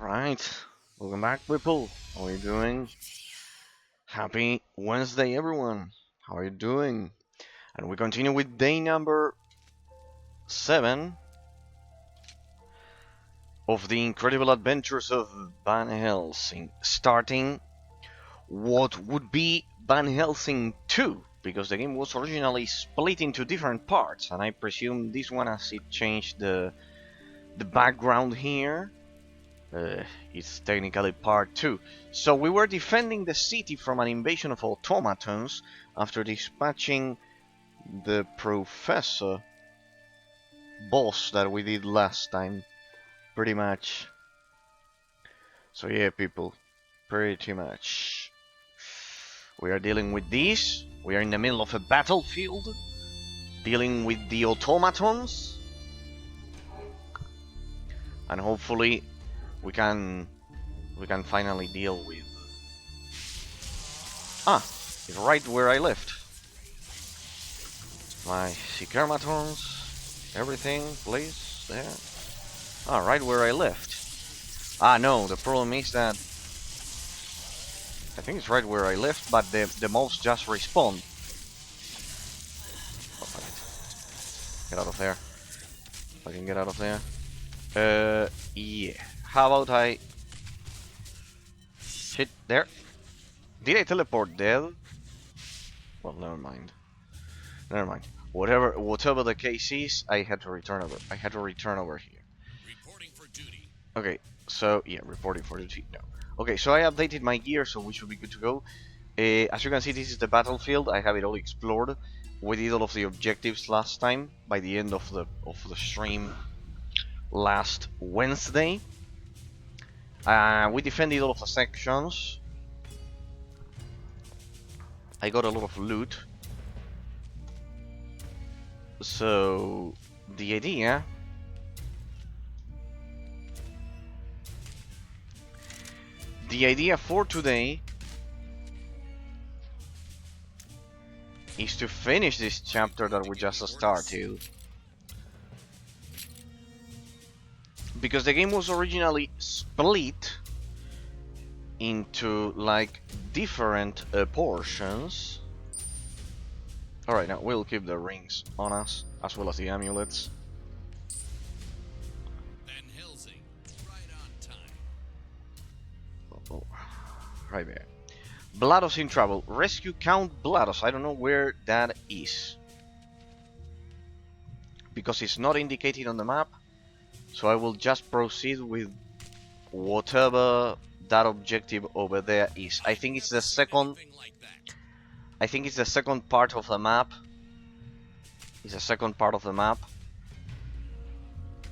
Alright, welcome back people. How are you doing? Happy Wednesday everyone. How are you doing? And we continue with day number 7 of the incredible adventures of Van Helsing. Starting what would be Van Helsing 2, because the game was originally split into different parts, and I presume this one, as it changed the background here, it's technically part 2. So we were defending the city from an invasion of automatons after dispatching the professor boss that we did last time, pretty much. So yeah, people, pretty much. We are dealing with these. We are in the middle of a battlefield, dealing with the automatons, and hopefully we can finally deal with... it's right where I left. My Sikermatons, everything, please, there. Right where I left. No, the problem is that I think it's right where I left, but the mobs just respawn. Oh, fuck it. Get out of there. I can get out of there. Yeah. How about I... Shit, there. Did I teleport dead? Well, never mind. Never mind. Whatever the case is, I had to return over. Here. Reporting for duty. Okay, so yeah, reporting for duty. No. Okay, so I updated my gear, so we should be good to go. As you can see, this is the battlefield. I have it all explored. We did all of the objectives last time by the end of the stream last Wednesday. We defended all of the sections. I got a lot of loot. So the idea for today is to finish this chapter that we just started, because the game was originally split into like different portions. Alright, now we'll keep the rings on us, as well as the amulets. Van Helsing, right on time. Oh, right there. Blados in trouble. Rescue Count Blados. I don't know where that is, because it's not indicated on the map. So I will just proceed with whatever that objective over there is. I think it's the second... I think it's the second part of the map. It's the second part of the map.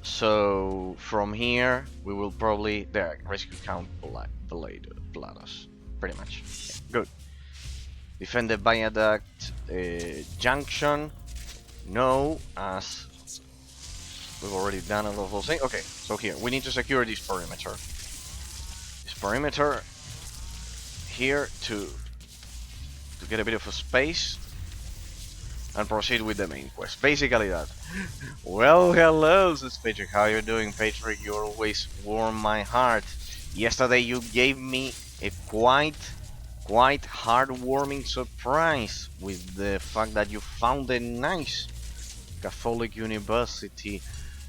So from here we will probably... There, rescue Count Blados. Pretty much. Yeah, good. Defend the viaduct junction. No, as we've already done a lot of those things. Okay, so here we need to secure this perimeter. This perimeter here to get a bit of a space and proceed with the main quest. Basically that. Well, hello, this is Patrick. How are you doing, Patrick? You always warm my heart. Yesterday you gave me a quite heartwarming surprise with the fact that you found a nice Catholic university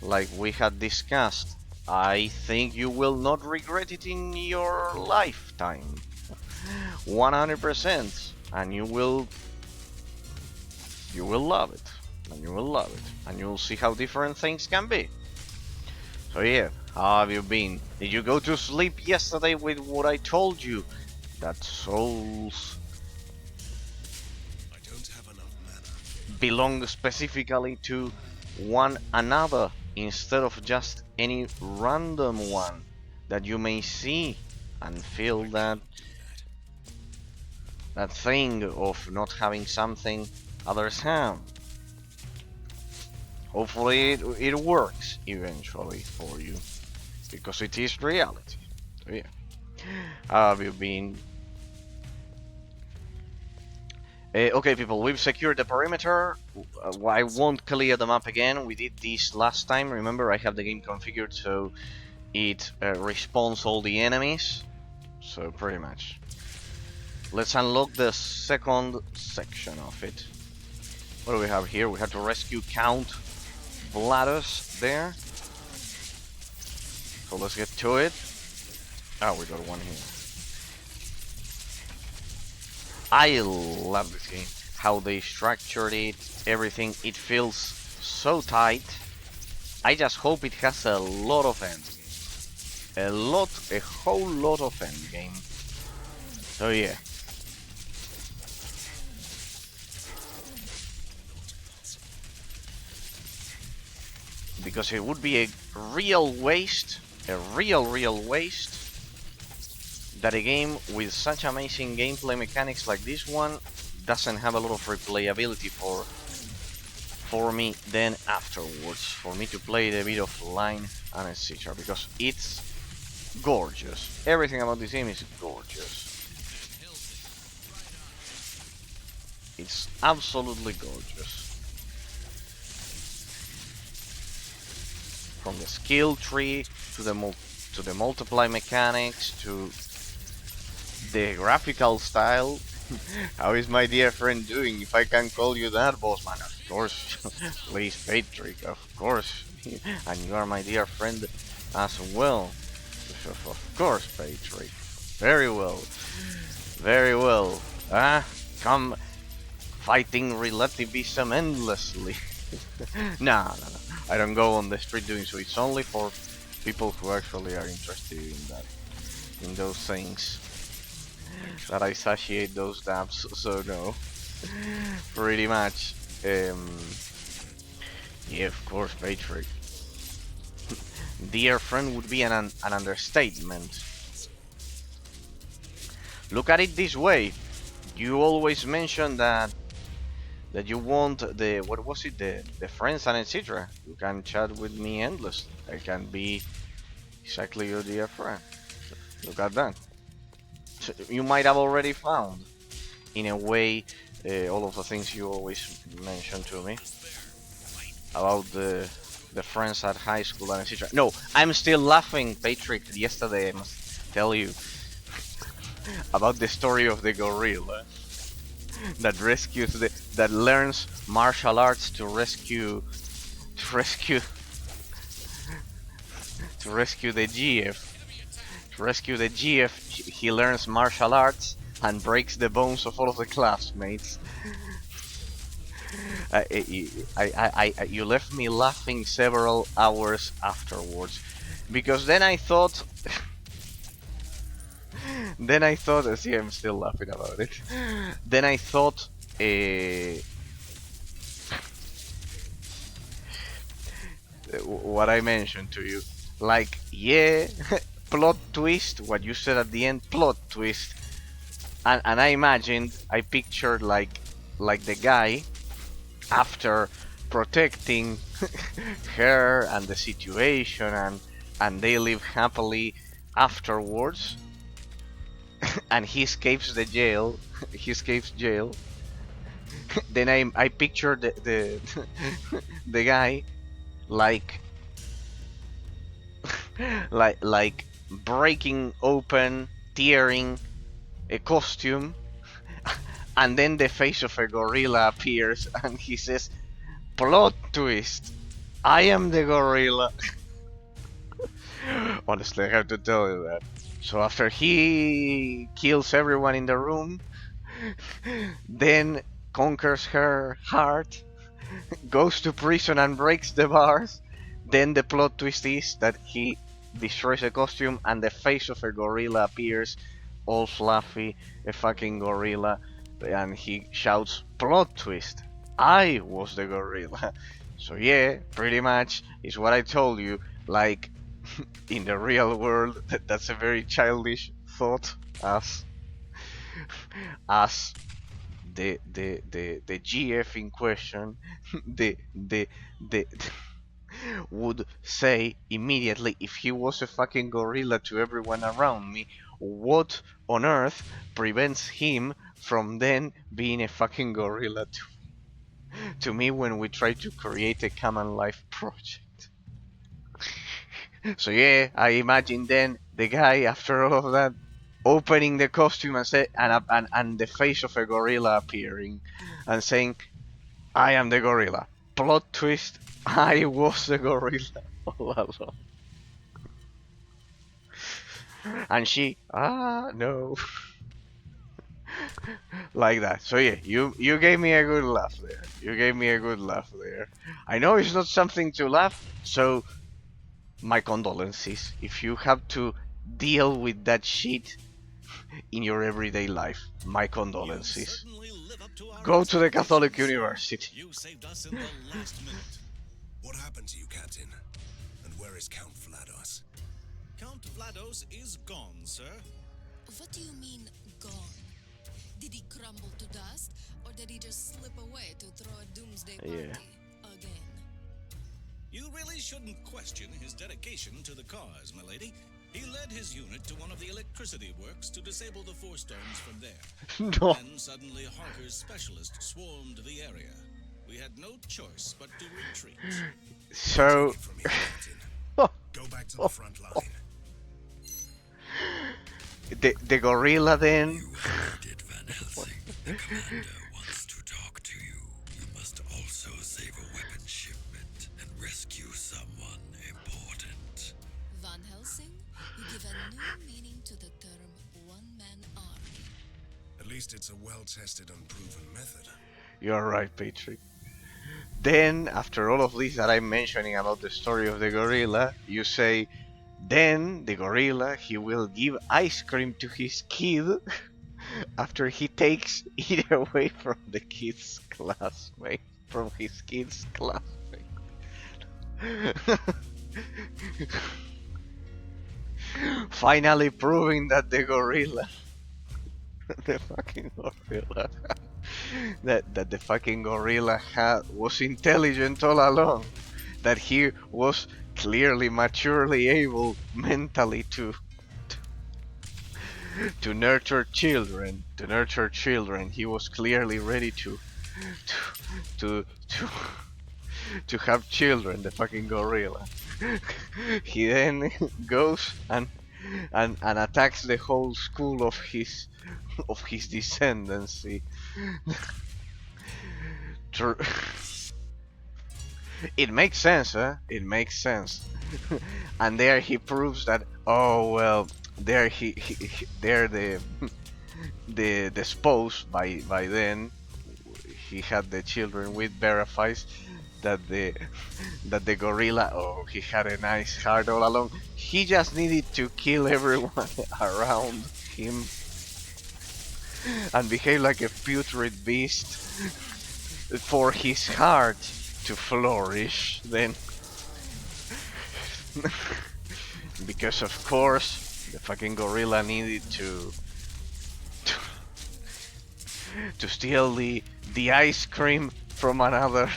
like we had discussed. I think you will not regret it in your lifetime. 100%. And you will love it. And you will love it. And you will see how different things can be. So yeah, how have you been? Did you go to sleep yesterday with what I told you? That souls I don't have enough mana. belong specifically to one another, instead of just any random one that you may see and feel that thing of not having something others have. Hopefully it works eventually for you, because it is reality. So yeah, how have you been? Okay people, we've secured the perimeter. I won't clear the map again. We did this last time. Remember, I have the game configured so It respawns all the enemies. So pretty much. Let's unlock the second section of it. What do we have here? We have to rescue Count Vladus there. So let's get to it. Oh, we got one here. I love this game. How they structured it, everything. It feels so tight. I just hope it has a lot of endgames. A whole lot of endgame. So yeah. Because it would be a real waste, real waste, that a game with such amazing gameplay mechanics like this one doesn't have a lot of replayability for me then afterwards, for me to play it a bit offline and etc. Because it's gorgeous. Everything about this game is gorgeous. It's absolutely gorgeous. From the skill tree to the multiply mechanics to the graphical style. How is my dear friend doing? If I can call you that, boss man, of course. Please, Patrick, of course. And you are my dear friend as well. Of course, Patrick. Very well. Very well. Come fighting relativism endlessly. No. I don't go on the street doing so. It's only for people who actually are interested in that, in those things. That I satiate those dabs. So no, pretty much. Yeah, of course, Patrick. Dear friend would be an understatement. Look at it this way. You always mention that you want the, what was it, the friends and etc. You can chat with me endlessly. I can be exactly your dear friend. Look at that. So you might have already found, in a way, all of the things you always mention to me about the friends at high school and etc. No, I'm still laughing, Patrick. Yesterday, I must tell you about the story of the gorilla that rescues that learns martial arts to rescue the GF. To rescue the GF, he learns martial arts and breaks the bones of all of the classmates. You left me laughing several hours afterwards, because then I thought, see, I'm still laughing about it. Then I thought, what I mentioned to you, like, yeah, plot twist, what you said at the end, plot twist, and I pictured like the guy, after protecting her and the situation, and they live happily afterwards, and he escapes the jail, he escapes jail. Then I pictured the the guy like like breaking open, tearing a costume, and then the face of a gorilla appears and he says, plot twist, I am the gorilla. Honestly, I have to tell you that. So after he kills everyone in the room, then conquers her heart, goes to prison and breaks the bars, then the plot twist is that he destroys a costume and the face of a gorilla appears, all fluffy, a fucking gorilla, and he shouts, plot twist, I was the gorilla. So yeah, pretty much is what I told you, like, in the real world, that's a very childish thought, as the GF in question, the would say immediately, if he was a fucking gorilla to everyone around me, what on earth prevents him from then being a fucking gorilla to me when we try to create a common life project? So yeah, I imagine then the guy after all of that opening the costume and say and the face of a gorilla appearing and saying, "I am the gorilla." Plot twist: I was the gorilla all along. And she, no, like that. So yeah, you gave me a good laugh there. You gave me a good laugh there. I know it's not something to laugh, so my condolences if you have to deal with that shit in your everyday life. My You condolences. certainly live up to our Go to the Catholic expectations. University. You saved us in the last minute. What happened to you, Captain? And where is Count Vlados? Count Vlados is gone, sir. What do you mean, gone? Did he crumble to dust, or did he just slip away to throw a doomsday party Yeah. again? You really shouldn't question his dedication to the cause, milady. He led his unit to one of the electricity works to disable the force stones from there. No. Then suddenly Harker's specialists swarmed the area. We had no choice but to retreat. So, Take it from here, Captain. Go back to the front line. the gorilla then. You have needed Van Helsing. The commander wants to talk to you. You must also save a weapon shipment and rescue someone important. Van Helsing, you give a new meaning to the term one-man army. At least it's a well-tested and proven method. You're right, Patrick. Then, after all of this that I'm mentioning about the story of the gorilla, you say, then the gorilla, he will give ice cream to his kid after he takes it away from the kid's classmate. From his kid's classmate. Finally proving that the gorilla, the fucking gorilla, that the fucking gorilla was intelligent all along, that he was clearly maturely able mentally to nurture children, he was clearly ready to to have children, the fucking gorilla. He then goes and attacks the whole school of his descendancy. It makes sense, huh? It makes sense. And there he proves that, oh well, there there the spouse by then he had the children with verifies that the gorilla, oh, he had a nice heart all along. He just needed to kill everyone around him and behave like a putrid beast for his heart to flourish then. Because of course the fucking gorilla needed to steal the ice cream from another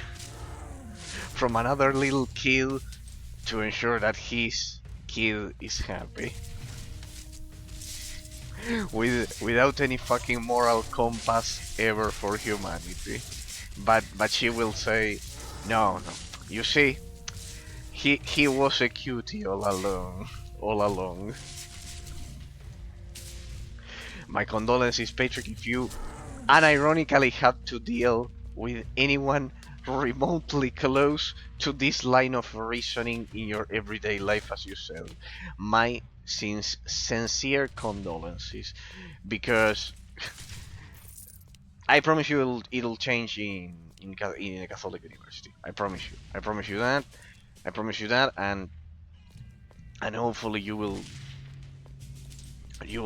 little kid to ensure that his kid is happy. Without any fucking moral compass ever for humanity. But she will say, no, you see, he was a cutie all along. My condolences, Patrick, if you unironically had to deal with anyone remotely close to this line of reasoning in your everyday life, as you said. My sincere condolences, because I promise you it'll change in a Catholic university. I promise you that, and hopefully you will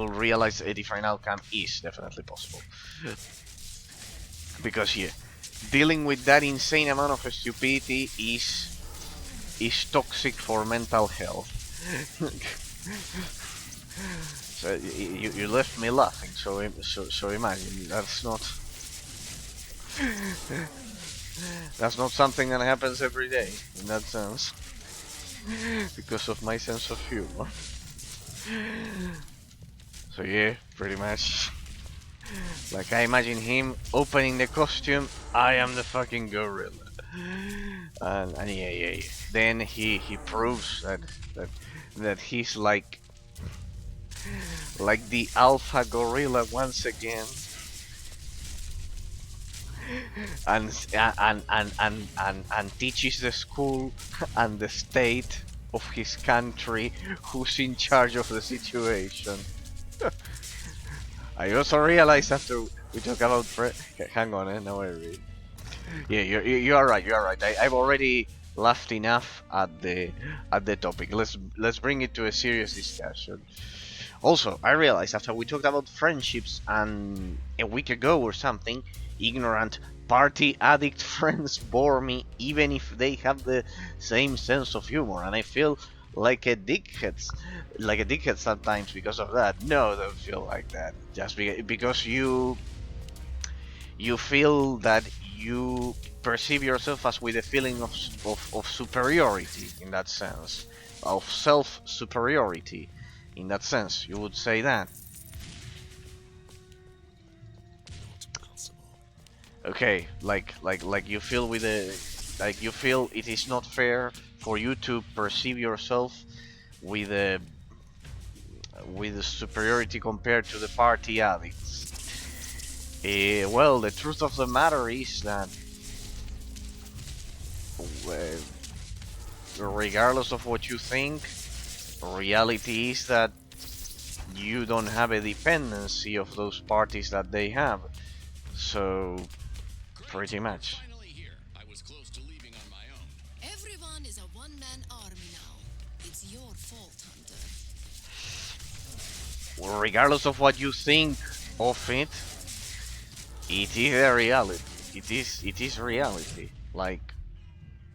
realize a different outcome is definitely possible. Because yeah, dealing with that insane amount of stupidity is toxic for mental health. So you left me laughing. So imagine that's not something that happens every day in that sense, because of my sense of humor. So yeah, pretty much Like I imagine him opening the costume. I am the fucking gorilla. And yeah. Then he proves that he's like the alpha gorilla once again, and teaches the school and the state of his country who's in charge of the situation. I also realized after we talk about hang on, now I read. Yeah, you are right. You are right. I've already laughed enough at the topic. Let's bring it to a serious discussion. Also, I realized after we talked about friendships and a week ago or something, ignorant party addict friends bore me even if they have the same sense of humor, and I feel like a dickhead sometimes because of that. No, don't feel like that. Just because you feel that you perceive yourself as with a feeling of superiority in that sense, of self superiority in that sense, you would say that. Not possible. Okay, like you feel with a like you feel it is not fair for you to perceive yourself with a superiority compared to the party addicts. Well, the truth of the matter is that regardless of what you think, reality is that you don't have a dependency of those parties that they have. So, pretty much. Finally here. I was close to leaving on my own. Everyone is a one-man army now. It's your fault, Hunter. Regardless of what you think of it, it is a reality. It is reality. Like,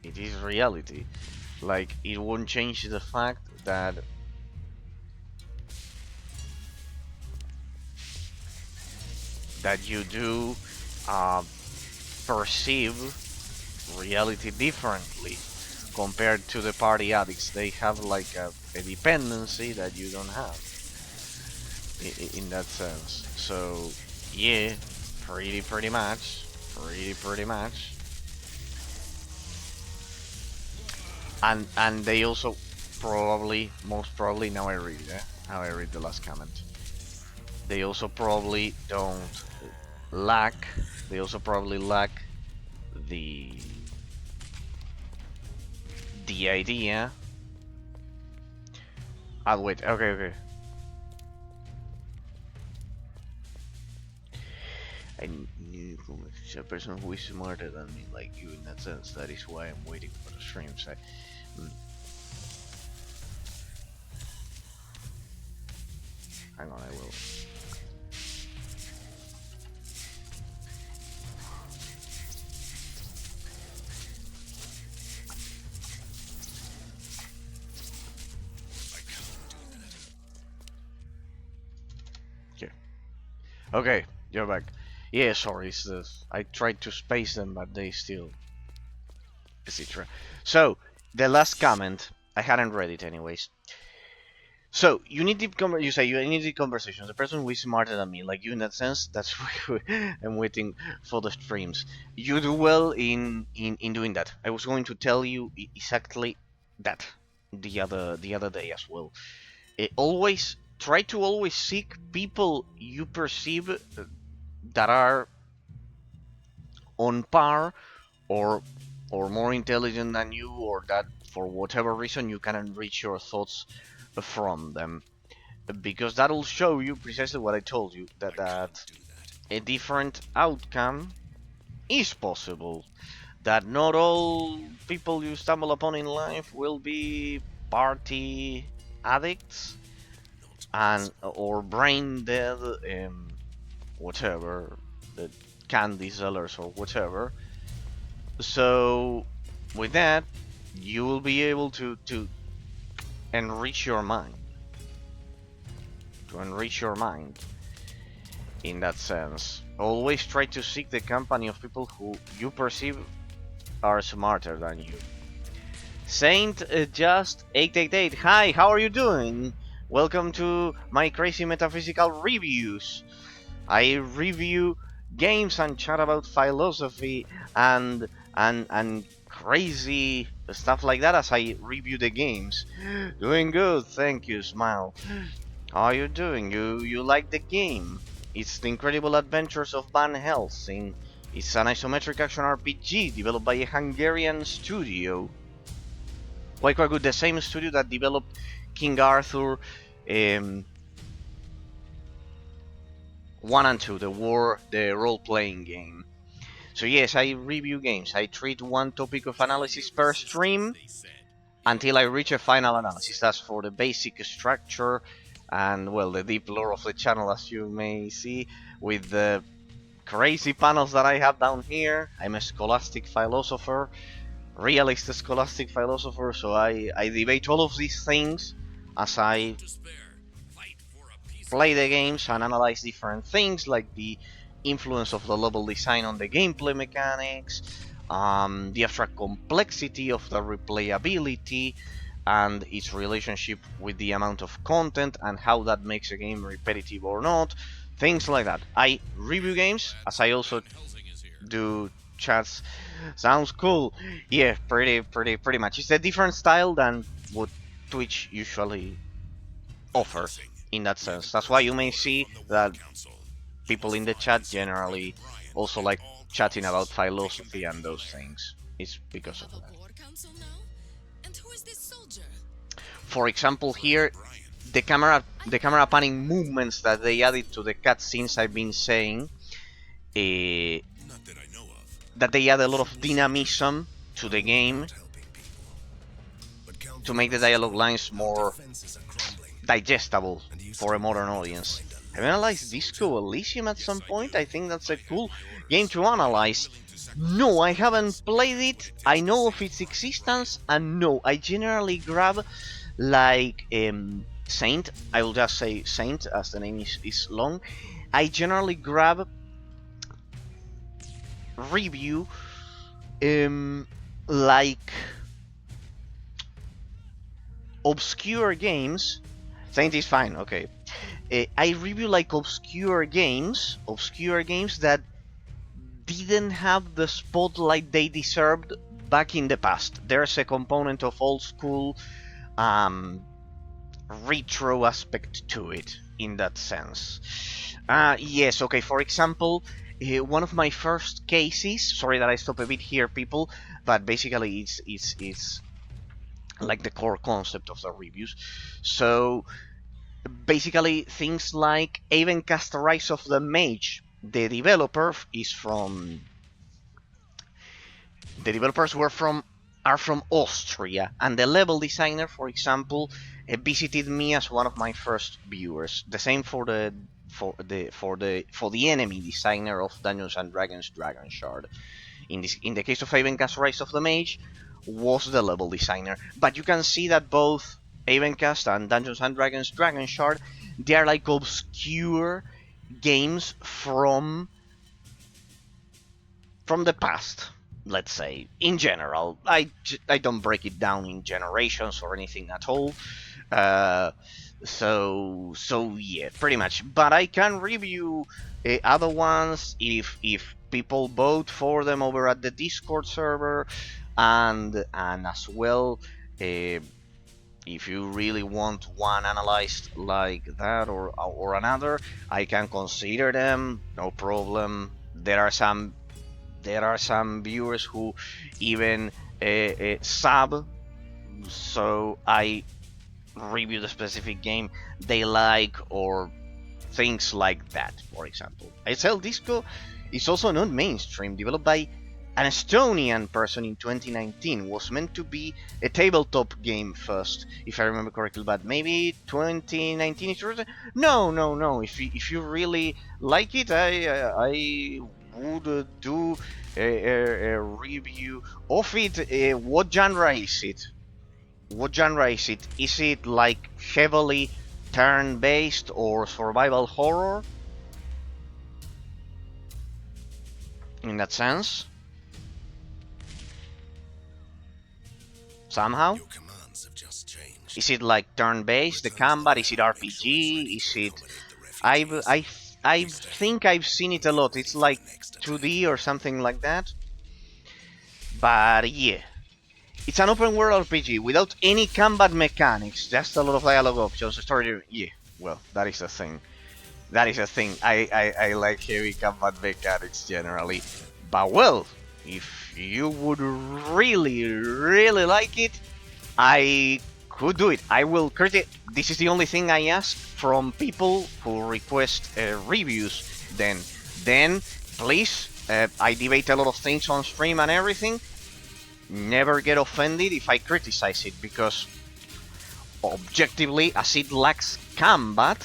it is reality. Like, it won't change the fact that you do perceive reality differently compared to the party addicts. They have like a dependency that you don't have in that sense. So yeah, pretty much. And they also most probably, now I read it, how I read the last comment. They also probably lack the idea. I'll wait. Okay. I need a person who is smarter than me, like you, in that sense. That is why I'm waiting for the streams. Hang on, I will. Okay, you're back. Yeah, sorry, it's I tried to space them, but they still, etc. So, the last comment, I hadn't read it anyways. So, you need deep you say you need deep conversations. The person who is smarter than me, like you in that sense, that's why I'm waiting for the streams. You do well in doing that. I was going to tell you exactly that the other day as well. Always try to always seek people you perceive that are on par or more intelligent than you, or that for whatever reason you can enrich your thoughts from them, because that'll show you precisely what I told you, that a different outcome is possible, that not all people you stumble upon in life will be party addicts and or brain dead, whatever, the candy sellers or whatever. So with that, you will be able to enrich your mind, in that sense. Always try to seek the company of people who you perceive are smarter than you. Saint Just 888, hi, how are you doing? Welcome to my crazy metaphysical reviews. I review games and chat about philosophy and and crazy stuff like that as I review the games. Doing good, thank you, Smile. How are you doing? You like the game? It's The Incredible Adventures of Van Helsing. It's an isometric action RPG developed by a Hungarian studio. Quite good. The same studio that developed King Arthur, 1 and 2, the role-playing game. So yes, I review games. I treat one topic of analysis per stream until I reach a final analysis. That's for the basic structure and, well, the deep lore of the channel, as you may see, with the crazy panels that I have down here. I'm a scholastic philosopher, realist scholastic philosopher, so I debate all of these things as I play the games and analyze different things like the influence of the level design on the gameplay mechanics, the abstract complexity of the replayability, and its relationship with the amount of content and how that makes a game repetitive or not, things like that. I review games as I also do chats. Sounds cool. Yeah, pretty much. It's a different style than what Twitch usually offer in that sense. That's why you may see that people in the chat generally also like chatting about philosophy and those things. It's because of Have a that. board council now? And who is this soldier? For example, here the camera panning movements that they added to the cutscenes, I've been saying Not that I know of. that they add a lot of dynamism to the game Not helping people. But counting to make the losses dialogue on lines our more defenses are crumbling, digestible and used for to a modern be audience. find a Have you analyzed soldier. Disco Elysium at some point? I think that's a cool have my game orders. to analyze. No, I haven't played it. I know of its existence, and no, I generally grab like Saint. I will just say Saint as the name is long. I generally grab review like obscure games. Saint is fine, okay. I review like obscure games that didn't have the spotlight they deserved back in the past. There's a component of old school retro aspect to it in that sense. Yes, okay, for example, one of my first cases, sorry that I stop a bit here, people, but basically it's like the core concept of the reviews. So basically things like Avencast Rise of the Mage. The developers are from Austria, and the level designer, for example, visited me as one of my first viewers. The same for the enemy designer of Dungeons and Dragons Dragon Shard. In the case of Avencast Rise of the Mage, was the level designer. But you can see that both Avencast and Dungeons and Dragons Dragon Shard, they are like obscure games from the past, let's say. In general, I don't break it down in generations or anything at all. So yeah, pretty much. But I can review other ones if people vote for them over at the Discord server, and as well, if you really want one analyzed like that or another, I can consider them, no problem. There are some viewers who even sub, so I review the specific game they like or things like that. For example, Excel Disco is also not mainstream, developed by an Estonian person in 2019. Was meant to be a tabletop game first, if I remember correctly, but maybe 2019 is no. If you really like it, I would do a review of it. What genre is it? What genre is it? Is it like heavily turn-based or survival horror? In that sense? Somehow? Your commands have just changed. Is it like turn-based, the combat? Is it RPG? Is it... I I think I've seen it a lot. It's like 2D or something like that. But yeah, it's an open world RPG without any combat mechanics, just a lot of dialogue options. Story, yeah, well, that is a thing. That is a thing. I like heavy combat mechanics generally. But well, if you would really like it, I could do it. I will critic. This is the only thing I ask from people who request reviews. Then please, I debate a lot of things on stream and everything. Never get offended if I criticize it, because objectively, as it lacks combat,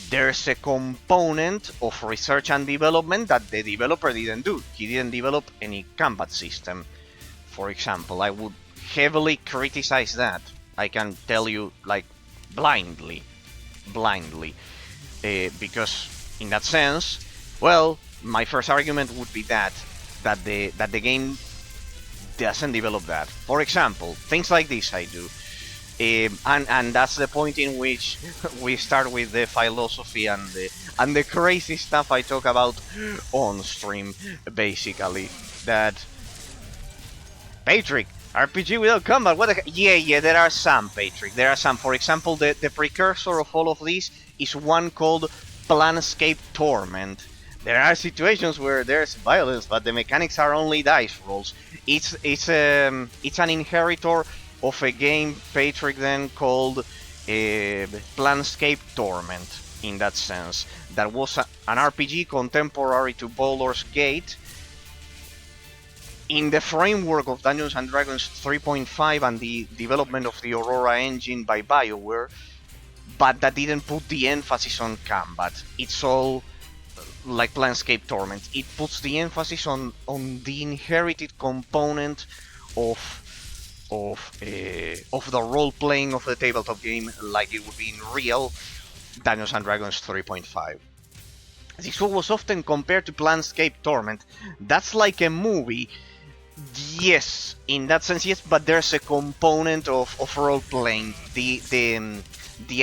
there's a component of research and development that the developer didn't do. He didn't develop any combat system. For example, I would heavily criticize that. I can tell you, like, blindly, because in that sense, well, my first argument would be that the game doesn't develop that. For example, things like this I do. And that's the point in which we start with the philosophy and the crazy stuff I talk about on stream, basically. That Patrick, RPG without combat, what the heck? Yeah, there are some, Patrick. There are some. For example, the precursor of all of this is one called Planescape Torment. There are situations where there's violence, but the mechanics are only dice rolls. It's an inheritor of a game, Patrick, then called Planescape Torment. In that sense, that was an RPG contemporary to Baldur's Gate, in the framework of Dungeons and Dragons 3.5 and the development of the Aurora engine by BioWare, but that didn't put the emphasis on combat. It's all like Planescape Torment. It puts the emphasis on the inherited component of the role playing of the tabletop game, like it would be in real Dungeons and Dragons 3.5. This was often compared to Planescape Torment. That's like a movie. Yes, in that sense, yes, but there's a component of role playing. The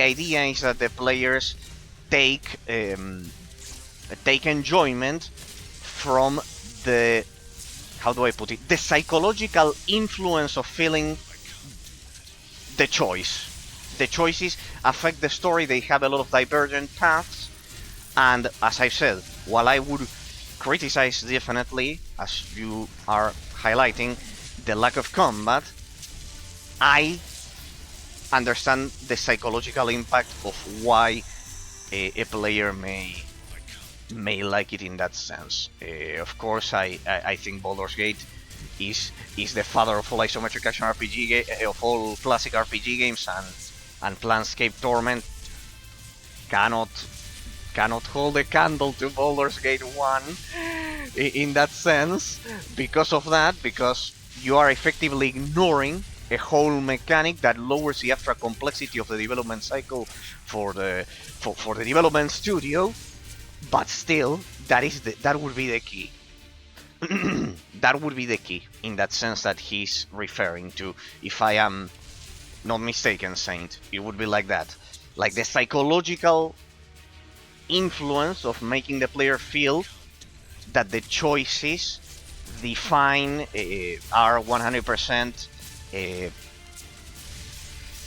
idea is that the players take enjoyment from the, how do I put it, the psychological influence of feeling the choice. The choices affect the story. They have a lot of divergent paths, and as I said, while I would criticize definitely, as you are highlighting, the lack of combat, I understand the psychological impact of why a player may like it in that sense. Of course, I think Baldur's Gate is the father of all isometric action RPG of all classic RPG games, and Planescape Torment cannot hold a candle to Baldur's Gate 1 in that sense, because you are effectively ignoring a whole mechanic that lowers the abstract complexity of the development cycle for the development studio. But still, that would be the key. That would be the key in that sense that he's referring to. If I am not mistaken, Saint, it would be like that, like the psychological influence of making the player feel that the choices define are 100%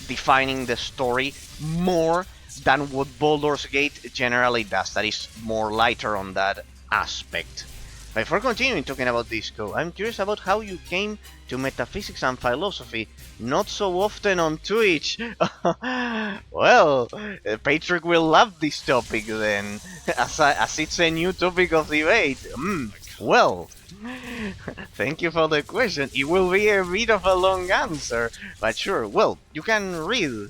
defining the story more than what Baldur's Gate generally does. That is more lighter on that aspect. Before continuing talking about Disco, I'm curious about how you came to metaphysics and philosophy, not so often on Twitch. Well, Patrick will love this topic then, as it's a new topic of debate. Well, thank you for the question. It will be a bit of a long answer, but sure. Well, you can read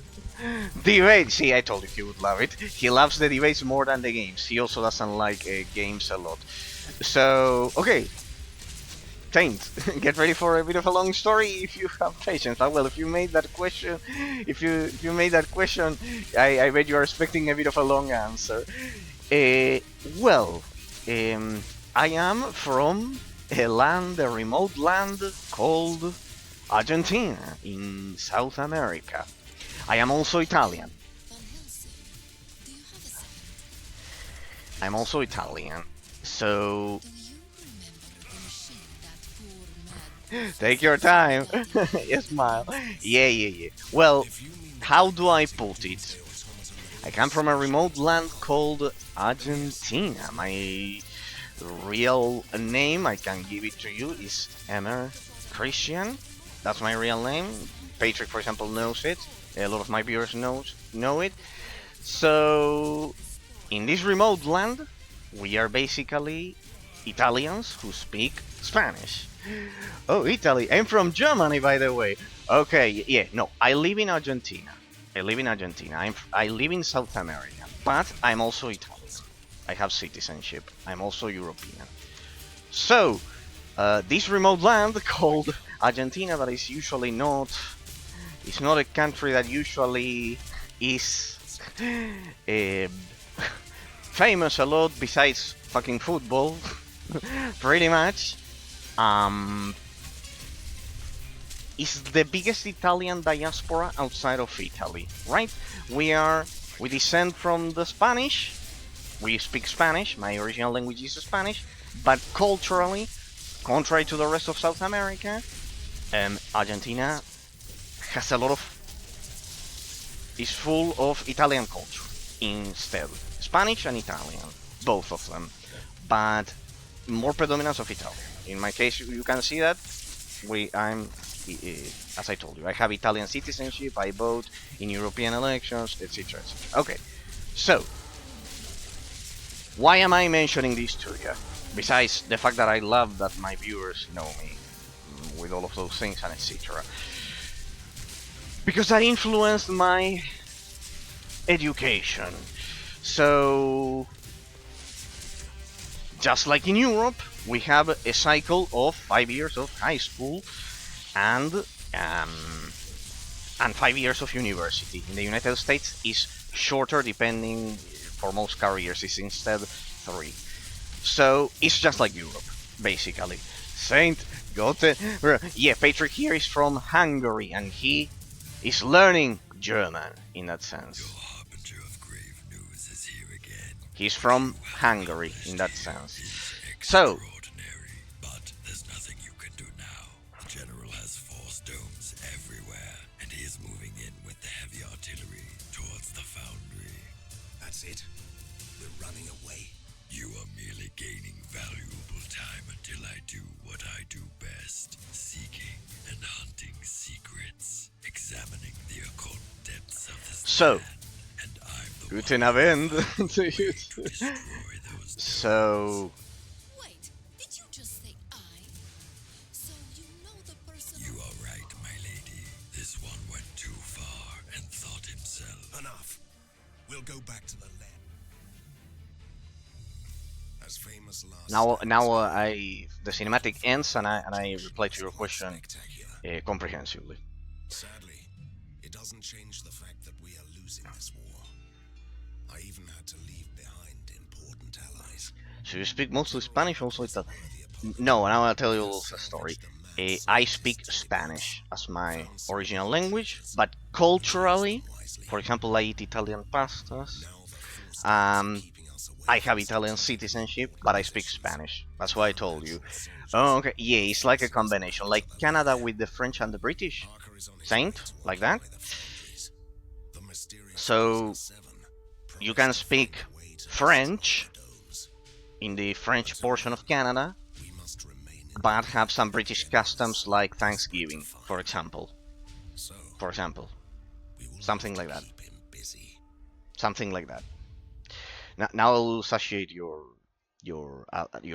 debate. See, I told you he would love it. He loves the debates more than the games. He also doesn't like games a lot. So, okay. Saint, get ready for a bit of a long story if you have patience. Well, if you made that question, I bet you are expecting a bit of a long answer. Well, I am from a remote land called Argentina in South America. I am also Italian. Van Helsing. I'm also Italian. So Do you remember the machine that poor mad take your time. professor Yeah, smile. studied? Yeah. Well, If you mean the how do I gigantic put it? doomsday automata I lady come from a remote special land program, called then yes, Argentina. My real name, I can give it to you, is Emer Christian. That's my real name. Patrick, for example, knows it. A lot of my viewers know it. So, in this remote land, we are basically Italians who speak Spanish. Oh, Italy! I'm from Germany, by the way. Okay, yeah, no, I live in Argentina. I live in Argentina. I live in South America, but I'm also Italian. I have citizenship. I'm also European. So, this remote land called Argentina, that is usually not, it's not a country that usually is uh, famous a lot besides fucking football, pretty much. Um, is the biggest Italian diaspora outside of Italy, right? We descend from the Spanish. We speak Spanish. My original language is Spanish, but culturally, contrary to the rest of South America, Argentina has a lot of is full of Italian culture instead. Spanish and Italian, both of them, but more predominance of Italian. In my case, you can see that I'm, as I told you, I have Italian citizenship. I vote in European elections, etc., etc. Okay, so why am I mentioning this to you? Besides the fact that I love that my viewers know me with all of those things and etc. Because that influenced my education. So, just like in Europe, we have a cycle of 5 years of high school and 5 years of university. In the United States, is shorter, depending. For most careers, is instead 3. So it's just like Europe, basically. Saint Goethe. Yeah, Patrick here is from Hungary, and he is learning German in that sense. Your harbinger of grave news is here again. He's from Hungary in that sense. He's So, extraordinary, but there's nothing you can do now. The general has force domes everywhere, and he is moving in with the heavy artillery towards the foundry. That's it? We're running away? You are merely gaining valuable time until I do what I do best, seeking and hunting secrets, examining the occult depths of this So, land, and I'm the guten one Abend to you. to destroy those So, Wait, did you just say I? So you know the person You are right, my lady. This one went too far and thought himself. Enough. We'll go back to the lab. As famous last the cinematic ends, and I reply to your question spectacular. comprehensively. Sadly, it doesn't change the fact that we are losing this war. I even had to leave behind important allies. So you speak mostly Spanish, also Italian? No, now I'll tell you a little story. I speak Spanish as my original language, but culturally, for example, I eat Italian pastas. I have Italian citizenship, but I speak Spanish. That's why I told you. Oh, okay. Yeah, it's like a combination, like Canada with the French and the British. Saint, like that. So you can speak French in the French portion of Canada, but have some British customs like Thanksgiving, for example. Something like that. Something like that. Now I'll satiate your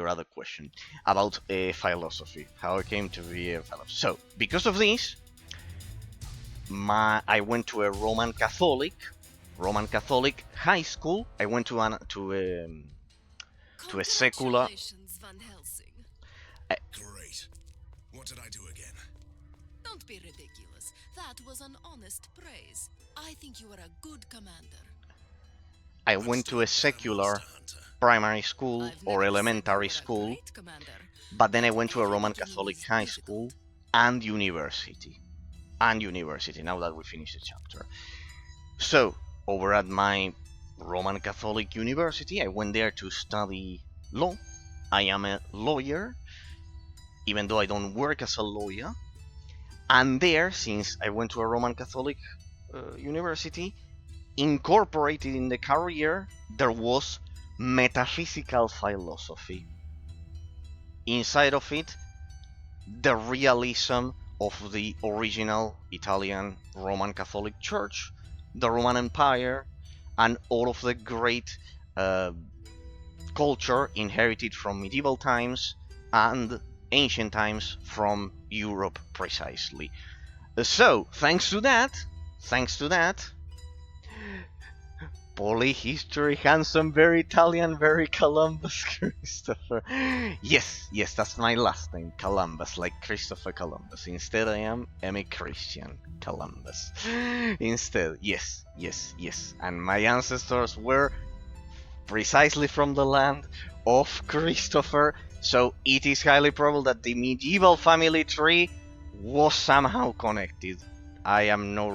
other question about philosophy. How I came to be a philosopher. So because of this, I went to a Roman Catholic high school. I went to a secular. Congratulations, Van Helsing. Great. What did I do again? Don't be ridiculous. That was an honest praise. I think you are a good commander. I went to a secular primary school I've or never said elementary you were a school, great commander. but then I went to a Roman Everything you Catholic is high difficult. school and university. Now that we finished the chapter. So, over at my Roman Catholic University. I went there to study law. I am a lawyer, even though I don't work as a lawyer. And there, since I went to a Roman Catholic university, incorporated in the career, there was metaphysical philosophy. Inside of it, the realism of the original Italian Roman Catholic Church, the Roman Empire, and all of the great culture inherited from medieval times and ancient times from Europe precisely. So, thanks to that, Poly history, handsome, very Italian, very Columbus, Christopher. Yes, that's my last name, Columbus, like Christopher Columbus. Instead, I am a Christian Columbus. Instead, yes. And my ancestors were precisely from the land of Christopher, so it is highly probable that the medieval family tree was somehow connected. I am no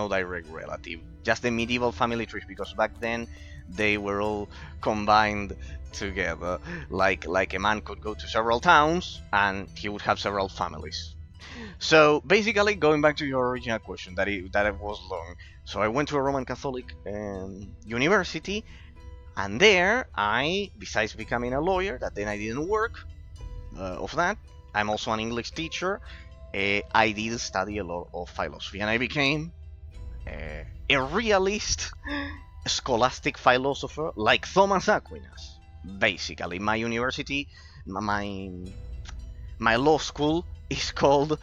direct relative, just the medieval family tree, because back then they were all combined together. Like a man could go to several towns and he would have several families. So basically, going back to your original question, that it was long. So I went to a Roman Catholic university, and there I, besides becoming a lawyer, that then I didn't work of that, I'm also an English teacher. I did study a lot of philosophy, and I became a realist, scholastic philosopher like Thomas Aquinas. Basically, my university, my law school is called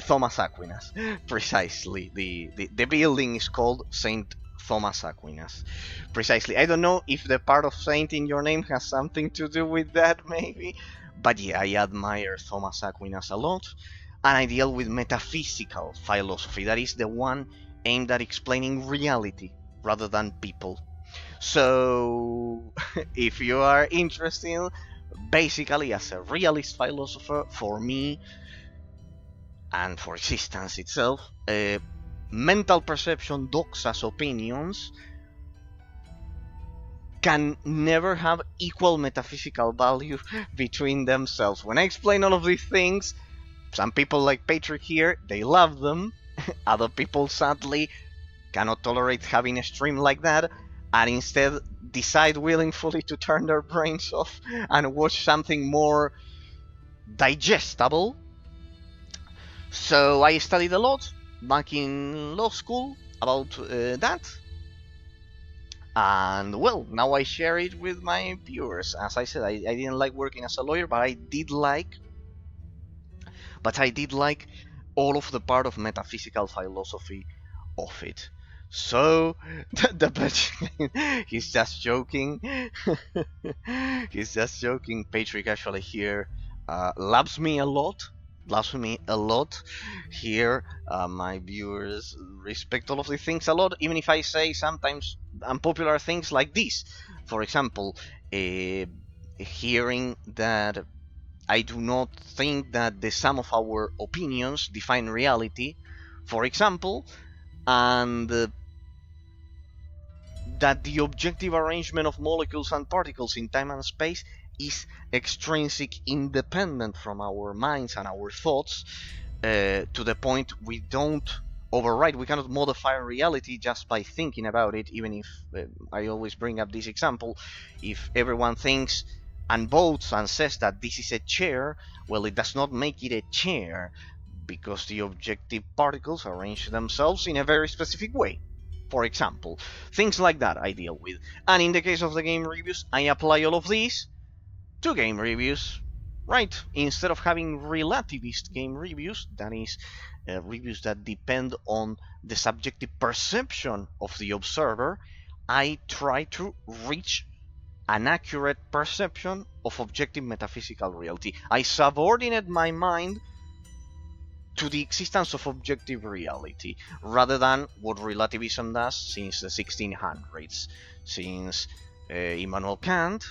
Thomas Aquinas. Precisely, the building is called Saint Thomas Aquinas. Precisely. I don't know if the part of saint in your name has something to do with that, maybe, but yeah, I admire Thomas Aquinas a lot. And I deal with metaphysical philosophy, that is the one aimed at explaining reality rather than people. So, if you are interested, basically as a realist philosopher, for me, and for existence itself, mental perception, doxas, opinions, can never have equal metaphysical value between themselves. When I explain all of these things, some people like Patrick here, they love them. Other people, sadly, cannot tolerate having a stream like that, and instead decide willingly to turn their brains off and watch something more digestible. So I studied a lot back in law school about that. And well, now I share it with my viewers. As I said, I didn't like working as a lawyer, but I did like all of the part of metaphysical philosophy of it. So, he's just joking. He's just joking. Patrick actually here loves me a lot. Here. My viewers respect all of the things a lot, even if I say sometimes unpopular things like this. For example, hearing that I do not think that the sum of our opinions define reality, for example, and that the objective arrangement of molecules and particles in time and space is extrinsic, independent from our minds and our thoughts, to the point we don't override, we cannot modify reality just by thinking about it, even if I always bring up this example. If everyone thinks and votes and says that this is a chair, well, it does not make it a chair, because the objective particles arrange themselves in a very specific way. For example, things like that I deal with. And in the case of the game reviews, I apply all of these to game reviews, right? Instead of having relativist game reviews, that is, reviews that depend on the subjective perception of the observer, I try to reach an accurate perception of objective metaphysical reality. I subordinate my mind to the existence of objective reality, rather than what relativism does since the 1600s, since Immanuel Kant,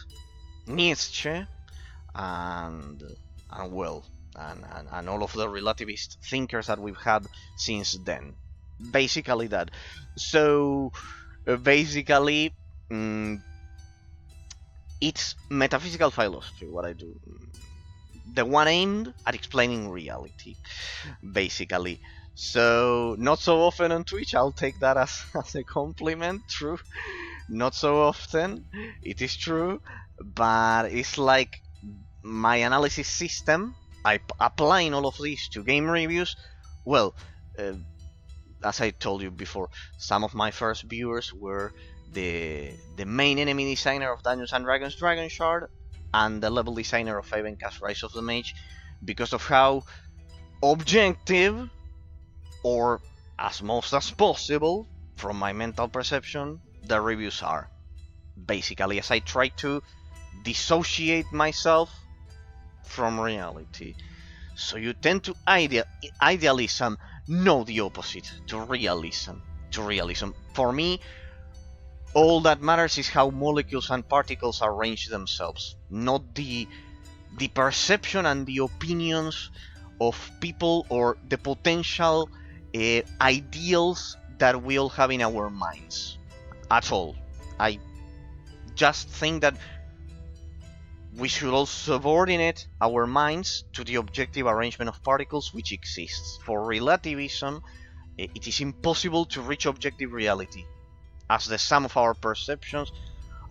Nietzsche, and all of the relativist thinkers that we've had since then. Basically that. So, basically, mm, it's metaphysical philosophy, what I do. The one aimed at explaining reality, basically. So, not so often on Twitch, I'll take that as, as a compliment, true. Not so often, it is true, but it's like my analysis system. Applying all of this to game reviews. Well, as I told you before, some of my first viewers were the main enemy designer of Dungeons and Dragons, Dragon Shard, and the level designer of Havencast Rise of the Mage, because of how objective, or as most as possible, from my mental perception, the reviews are. Basically, as I try to dissociate myself from reality. So you tend to idealism, no, the opposite, to realism. For me, all that matters is how molecules and particles arrange themselves, not the perception and the opinions of people or the potential ideals that we all have in our minds at all. I just think that we should all subordinate our minds to the objective arrangement of particles which exists. For relativism, it is impossible to reach objective reality, as the sum of our perceptions.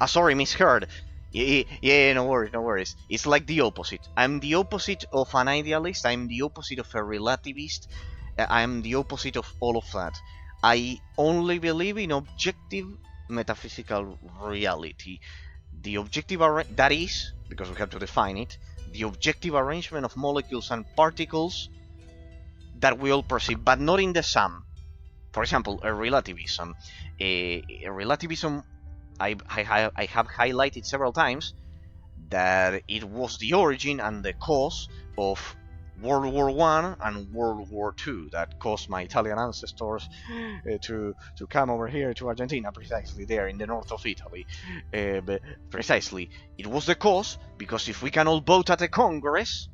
Sorry, misheard. Yeah, no worries. It's like the opposite. I'm the opposite of an idealist, I'm the opposite of a relativist, I'm the opposite of all of that. I only believe in objective metaphysical reality. The objective that is, because we have to define it, the objective arrangement of molecules and particles that we all perceive, but not in the sum. For example, a relativism. A relativism, I have highlighted several times that it was the origin and the cause of World War I and World War II that caused my Italian ancestors to come over here to Argentina, precisely there in the north of Italy. But precisely, it was the cause, because if we can all vote at a Congress,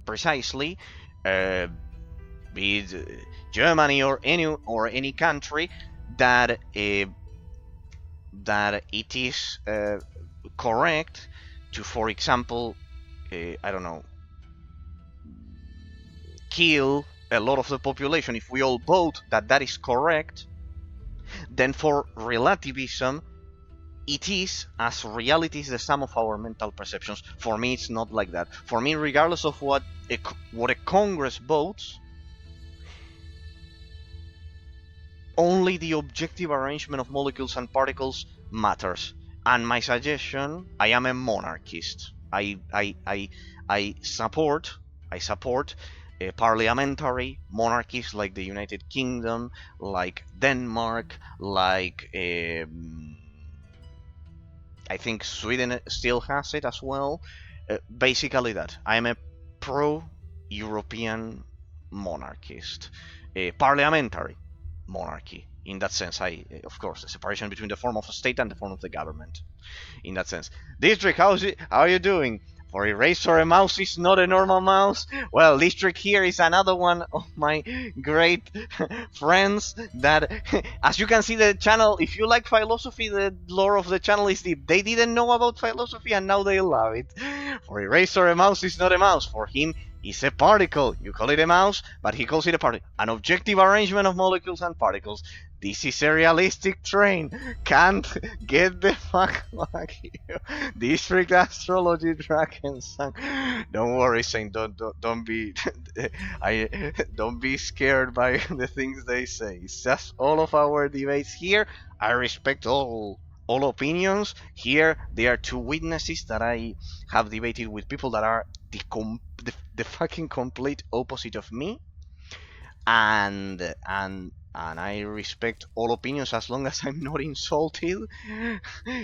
precisely, be it Germany or any country, that that it is correct to, for example, I don't know, kill a lot of the population, if we all vote that is correct, then for relativism, it is as reality is the sum of our mental perceptions. For me, it's not like that. For me, regardless of what a Congress votes, only the objective arrangement of molecules and particles matters. And my suggestion, I am a monarchist. I support parliamentary monarchies like the United Kingdom, like Denmark, like I think Sweden still has it as well. Basically that. I am a pro-European monarchist. Parliamentary monarchy. In that sense, of course, the separation between the form of a state and the form of the government. In that sense. District, how are you doing? For Eraser, a mouse is not a normal mouse. Well, District here is another one of my great friends that, as you can see the channel, if you like philosophy, the lore of the channel is deep. They didn't know about philosophy and now they love it. For Eraser, a mouse is not a mouse. For him, it's a particle. You call it a mouse, but he calls it a particle. An objective arrangement of molecules and particles. This is a realistic train. Can't get the fuck back here. District Astrology Drakensang. Don't worry, Saint. Don't be. Don't be scared by the things they say. It's just all of our debates here. I respect all opinions. Here, there are two witnesses that I have debated with people that are the fucking complete opposite of me, and I respect all opinions as long as I'm not insulted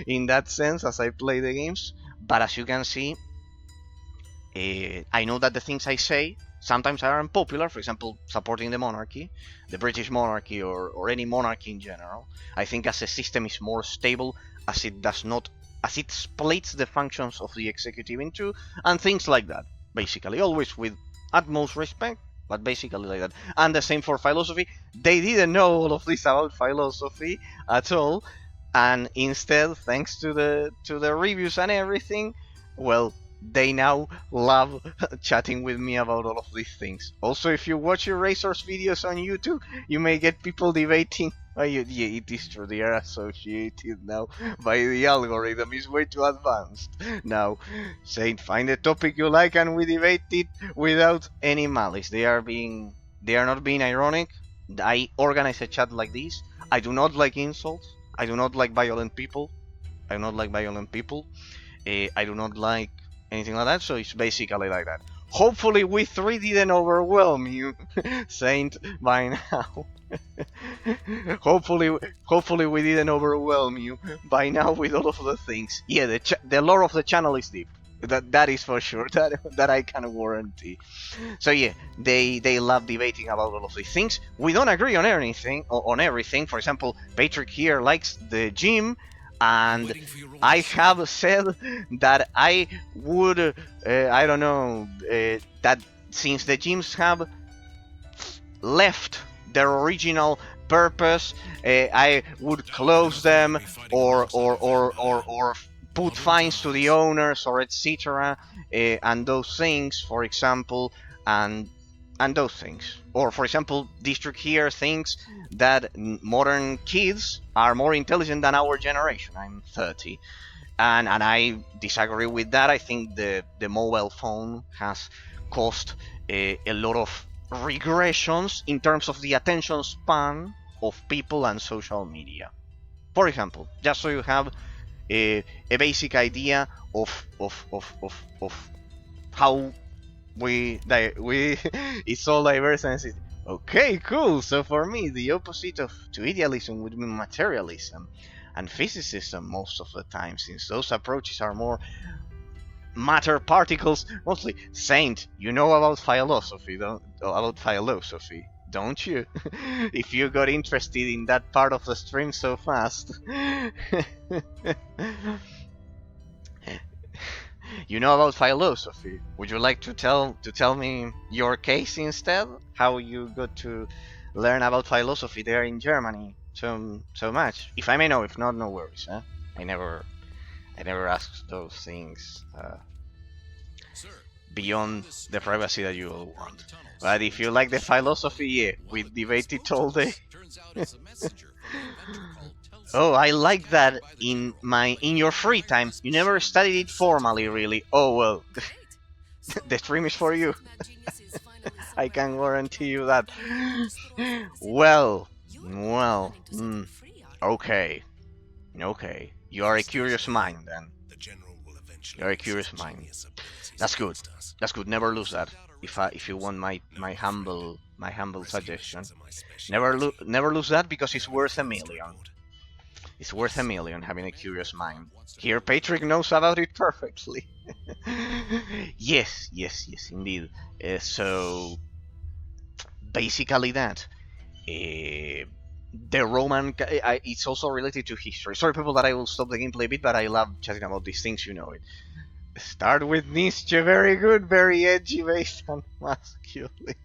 in that sense as I play the games. But as you can see, I know that the things I say sometimes are unpopular. For example, supporting the monarchy, the British monarchy, or any monarchy in general. I think as a system is more stable, as it splits the functions of the executive in two, and things like that. Basically, always with utmost respect, but basically like that. And the same for philosophy. They didn't know all of this about philosophy at all, and instead, thanks to the reviews and everything, well, they now love chatting with me about all of these things. Also, if you watch Eraser's videos on YouTube, you may get people debating. Yeah, it is true, they are associated now by the algorithm. It's way too advanced now. Saying find a topic you like and we debate it without any malice. They are not being ironic. I organize a chat like this. I do not like insults. I do not like violent people. I do not like violent people. I do not like anything like that, so it's basically like that. Hopefully we three didn't overwhelm you, Saint, by now. hopefully we didn't overwhelm you by now with all of the things. Yeah, the lore of the channel is deep. That is for sure. That I can guarantee. So yeah, they love debating about all of these things. We don't agree on anything. On everything. For example, Patrick here likes the gym, and I have said that I would, I don't know, that since the gyms have left their original purpose, I would close them or put fines to the owners or etc. And those things, for example, and those things. Or for example, District here thinks that modern kids are more intelligent than our generation. I'm 30. And I disagree with that. I think the mobile phone has caused a lot of regressions in terms of the attention span of people and social media. For example, just so you have a basic idea of how we it's all diverse and it's, okay, cool. So for me, the opposite to idealism would be materialism and physicism most of the time, since those approaches are more matter particles mostly. Saint, you know about philosophy, don't you? If you got interested in that part of the stream so fast. You know about philosophy. Would you like to tell me your case instead? How you got to learn about philosophy there in Germany so much? If I may know, if not, no worries. I never asked those things beyond the privacy that you all want. But if you like the philosophy, yeah, we debate it all day. Oh, I like that in your free time. You never studied it formally, really. Oh well, the stream is for you. I can guarantee you that. Well, okay. You are a curious mind then. You're a curious mind. That's good. That's good. Never lose that. If you want my humble suggestion, never lose that, because it's worth a million. It's worth a million having a curious mind. Here, Patrick knows about it perfectly. Yes, indeed. So, basically that. The Roman... it's also related to history. Sorry, people, that I will stop the gameplay a bit, but I love chatting about these things, you know it. Start with Nietzsche, very good, very edgy, based on masculine.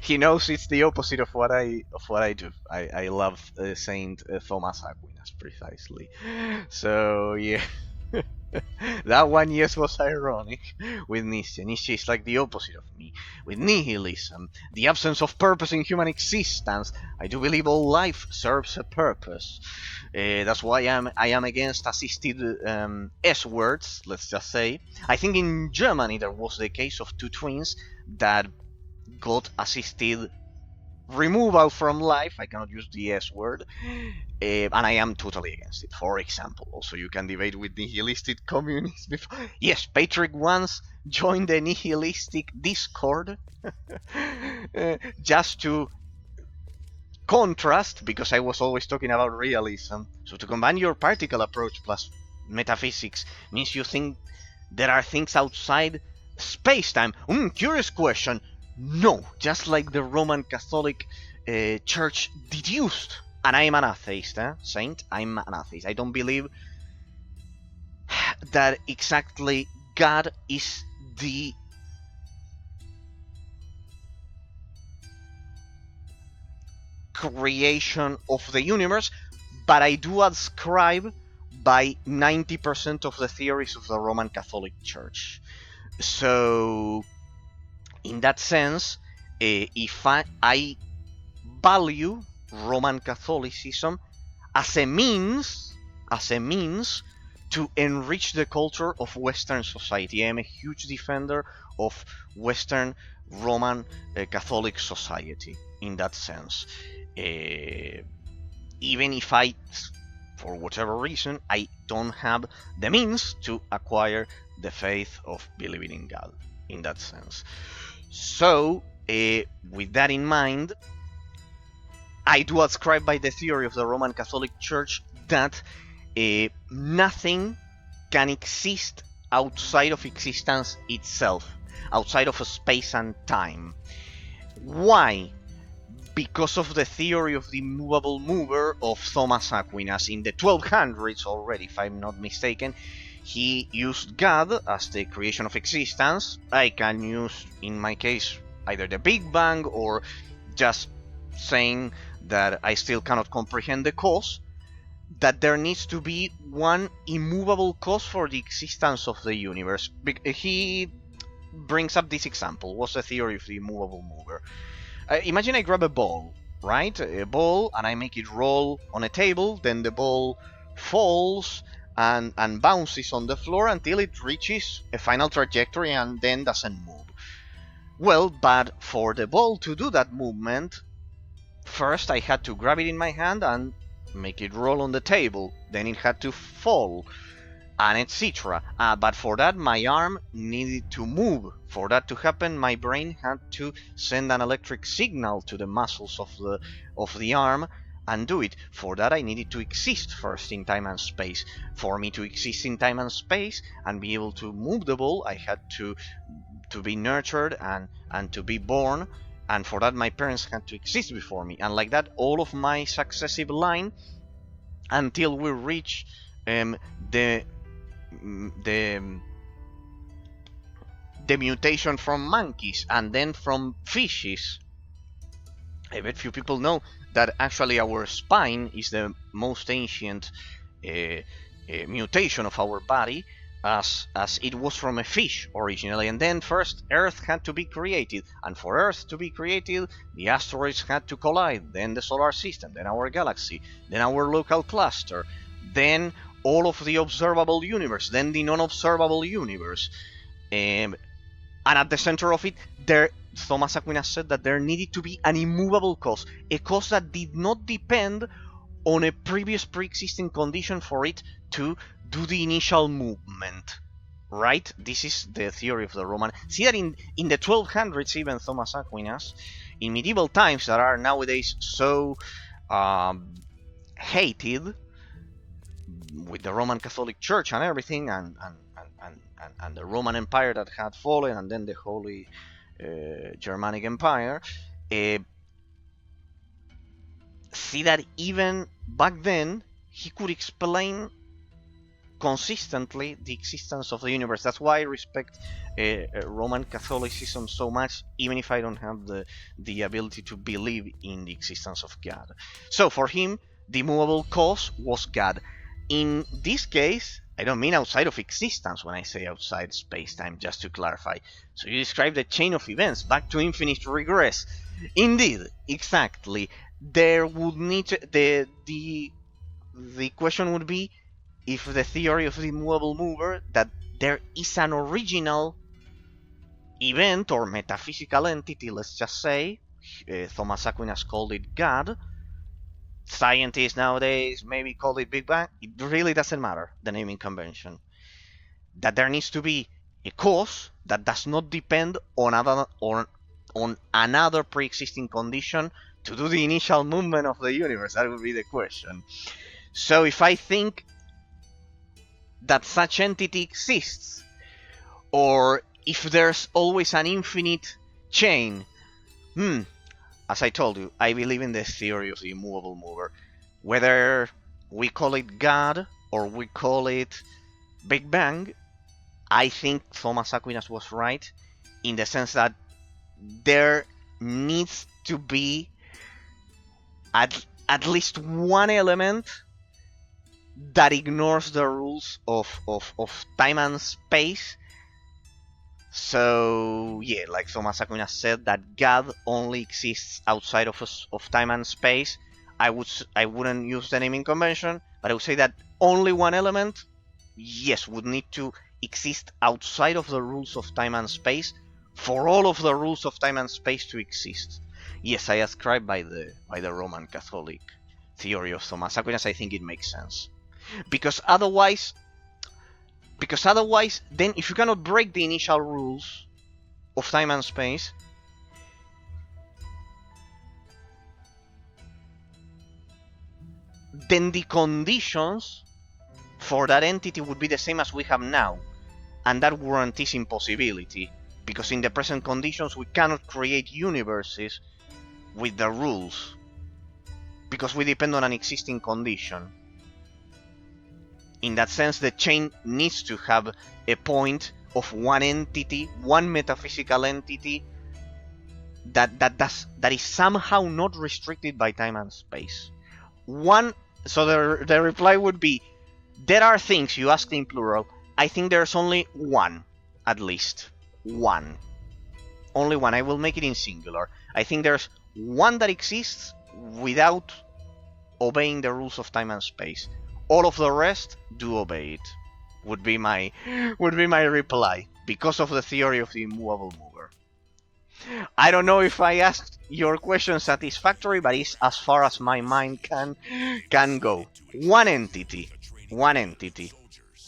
He knows it's the opposite of what I do. I love Saint Thomas Aquinas precisely. So yeah, that one, yes, was ironic with Nietzsche. Nietzsche is like the opposite of me, with nihilism, the absence of purpose in human existence. I do believe all life serves a purpose. That's why I am against assisted S words. Let's just say. I think in Germany there was the case of two twins that got assisted removal from life. I cannot use the S word, and I am totally against it. For example, also you can debate with nihilistic communists before. Yes, Patrick once joined the nihilistic Discord just to contrast, because I was always talking about realism. So to combine your particle approach plus metaphysics means you think there are things outside space-time. Curious question. No, just like the Roman Catholic Church deduced. And I am an atheist, Saint. I'm an atheist. I don't believe that exactly God is the creation of the universe, but I do ascribe by 90% of the theories of the Roman Catholic Church. So, in that sense, if I value Roman Catholicism as a means to enrich the culture of Western society. I am a huge defender of Western Roman Catholic society in that sense. Even if I, for whatever reason, I don't have the means to acquire the faith of believing in God in that sense. So, with that in mind, I do ascribe by the theory of the Roman Catholic Church that nothing can exist outside of existence itself, outside of space and time. Why? Because of the theory of the immovable mover of Thomas Aquinas in the 1200s already, if I'm not mistaken. He used God as the creation of existence. I can use, in my case, either the Big Bang or just saying that I still cannot comprehend the cause, that there needs to be one immovable cause for the existence of the universe. He brings up this example. What's the theory of the immovable mover? Imagine I grab a ball, right? A ball, and I make it roll on a table, then the ball falls and bounces on the floor until it reaches a final trajectory and then doesn't move. Well, but for the ball to do that movement, first I had to grab it in my hand and make it roll on the table, then it had to fall, and etc. But for that, my arm needed to move. For that to happen, my brain had to send an electric signal to the muscles of the arm and do it. For that, I needed to exist first in time and space. For me to exist in time and space and be able to move the ball, I had to be nurtured and to be born. And for that, my parents had to exist before me. And like that, all of my successive line until we reach the mutation from monkeys and then from fishes. I bet few people know that actually our spine is the most ancient mutation of our body, as it was from a fish originally, and then first Earth had to be created, and for Earth to be created, the asteroids had to collide, then the solar system, then our galaxy, then our local cluster, then all of the observable universe, then the non-observable universe, and at the center of it, Thomas Aquinas said that there needed to be an immovable cause, a cause that did not depend on a previous pre-existing condition for it to do the initial movement. Right? This is the theory of the Roman. See that in the 1200s, even Thomas Aquinas, in medieval times that are nowadays so hated with the Roman Catholic Church and everything, and the Roman Empire that had fallen, and then the Holy Germanic Empire, see that even back then he could explain consistently the existence of the universe. That's why I respect Roman Catholicism so much, even if I don't have the ability to believe in the existence of God. So for him, the movable cause was God. In this case, I don't mean outside of existence when I say outside space-time, just to clarify. So you describe the chain of events, back to infinite regress. Indeed, exactly. There would need to, the question would be if the theory of the immovable mover, that there is an original event or metaphysical entity, let's just say, Thomas Aquinas called it God. Scientists nowadays maybe call it Big Bang. It really doesn't matter, the naming convention. That there needs to be a cause that does not depend on another pre-existing condition to do the initial movement of the universe. That would be the question. So if I think that such entity exists, or if there's always an infinite chain, as I told you, I believe in the theory of the immovable mover. Whether we call it God or we call it Big Bang, I think Thomas Aquinas was right in the sense that there needs to be at least one element that ignores the rules of time and space. So yeah, like Thomas Aquinas said, that God only exists outside of us, of time and space. I wouldn't use the naming convention, but I would say that only one element, yes, would need to exist outside of the rules of time and space for all of the rules of time and space to exist. Yes, I ascribe by the Roman Catholic theory of Thomas Aquinas. I think it makes sense because otherwise, then if you cannot break the initial rules of time and space, then the conditions for that entity would be the same as we have now, and that guarantees impossibility, because in the present conditions we cannot create universes with the rules, because we depend on an existing condition. In that sense, the chain needs to have a point of one entity, one metaphysical entity that is somehow not restricted by time and space. So the reply would be, there are things, you asked in plural. I think there's only one, at least. One. Only one. I will make it in singular. I think there's one that exists without obeying the rules of time and space. All of the rest do obey it. Would be my reply, because of the theory of the immovable mover. I don't know if I asked your question satisfactory, but it's as far as my mind can go. One entity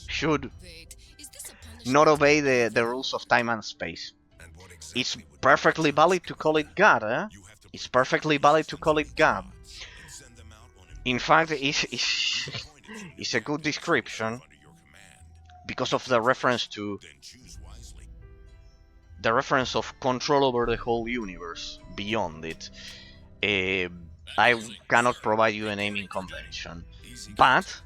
should Wait, is this a punishment? not obey the rules of time and space. It's perfectly valid to call it God, eh? It's perfectly valid to call it God. In fact, it's a good description because of the reference of control over the whole universe beyond it. I cannot provide you a naming convention, but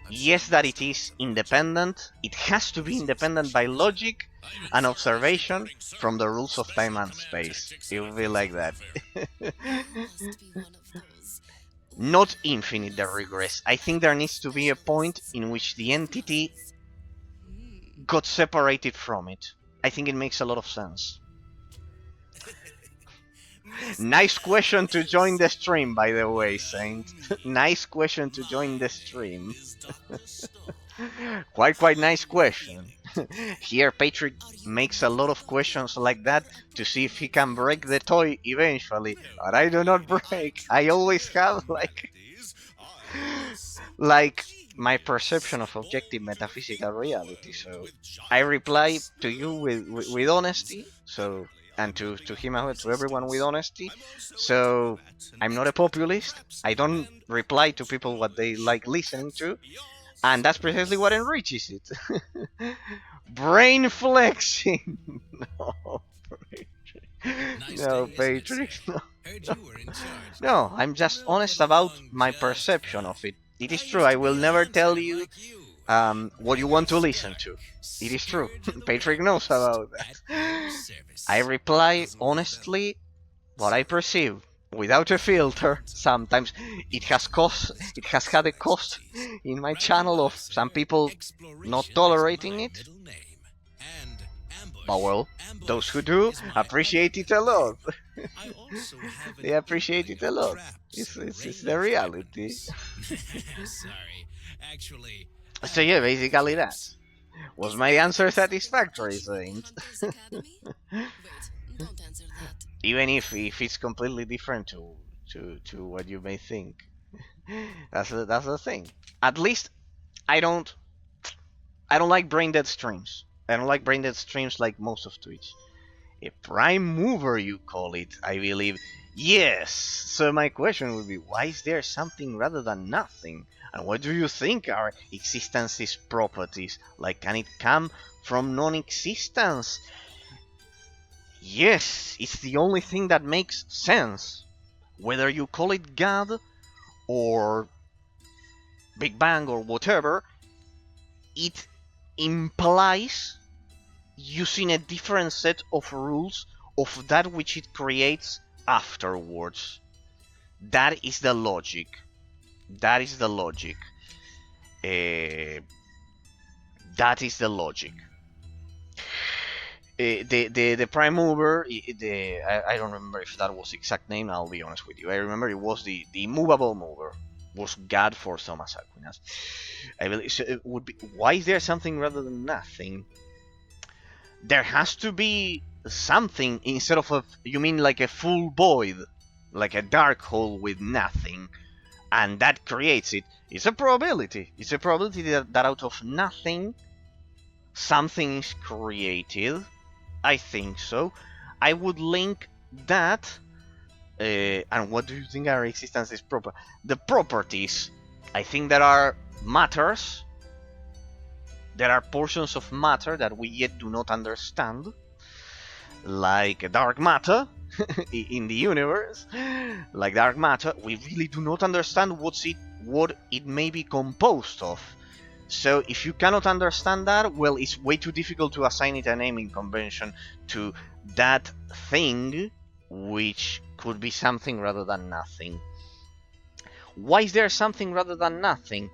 yes, that it is independent. It has to be independent by logic and observation from the rules of time and space. It will be like that. Must be one of those. Not infinite the regress. I think there needs to be a point in which the entity got separated from it. I think it makes a lot of sense. Nice question to join the stream, by the way, Saint. Nice question to join the stream. Quite nice question. Here Patrick makes a lot of questions like that to see if he can break the toy eventually. But I do not break. I always have like my perception of objective metaphysical reality. So I reply to you with honesty. So and to him and to everyone with honesty. So I'm not a populist. I don't reply to people what they like listening to. And that's precisely what enriches it. Brain flexing. No, Patrick. No. No, I'm just honest about my perception of it. It is true. I will never tell you what you want to listen to. It is true. Patrick knows about that. I reply honestly what I perceive, without a filter. Sometimes it has had a cost in my channel of some people not tolerating it. But well, those who do appreciate it a lot. They appreciate it a lot. It's the reality. Sorry. Actually, So yeah, basically that. Was my answer satisfactory, Saint? Hunters Academy? Wait, don't answer that. Even if it's completely different to what you may think. That's the thing. At least I don't like brain dead streams. I don't like brain dead streams like most of Twitch. A prime mover, you call it, I believe. Yes. So my question would be, why is there something rather than nothing? And what do you think are existence's properties? Like, can it come from non-existence? Yes, it's the only thing that makes sense. Whether you call it God or Big Bang or whatever, it implies using a different set of rules of that which it creates afterwards. That is the logic. That is the logic. The prime mover, I don't remember if that was the exact name. I'll be honest with you. I remember it was the movable mover. Was God for Thomas Aquinas. I believe so it would be. Why is there something rather than nothing? There has to be something instead of a. You mean like a full void, like a dark hole with nothing, and that creates it. It's a probability. It's a probability that out of nothing, something is created. I think so. I would link that. And what do you think our existence is proper? The properties. I think there are matters. There are portions of matter that we yet do not understand. Like dark matter in the universe. Like dark matter, we really do not understand what it may be composed of. So if you cannot understand that, well, it's way too difficult to assign it a naming convention to that thing, which could be something rather than nothing. Why is there something rather than nothing?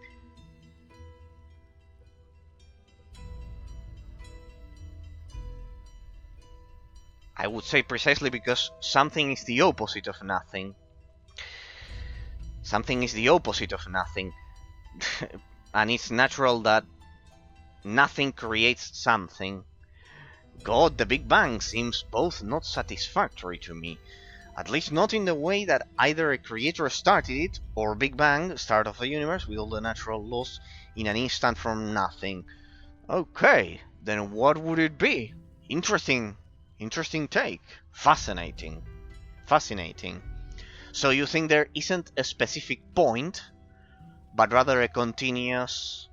I would say precisely because something is the opposite of nothing. Something is the opposite of nothing. And it's natural that nothing creates something. God, the Big Bang seems both not satisfactory to me. At least not in the way that either a creator started it, or Big Bang, start of the universe, with all the natural laws in an instant from nothing. Okay, then what would it be? Interesting take. Fascinating. So you think there isn't a specific point, but rather a continuous,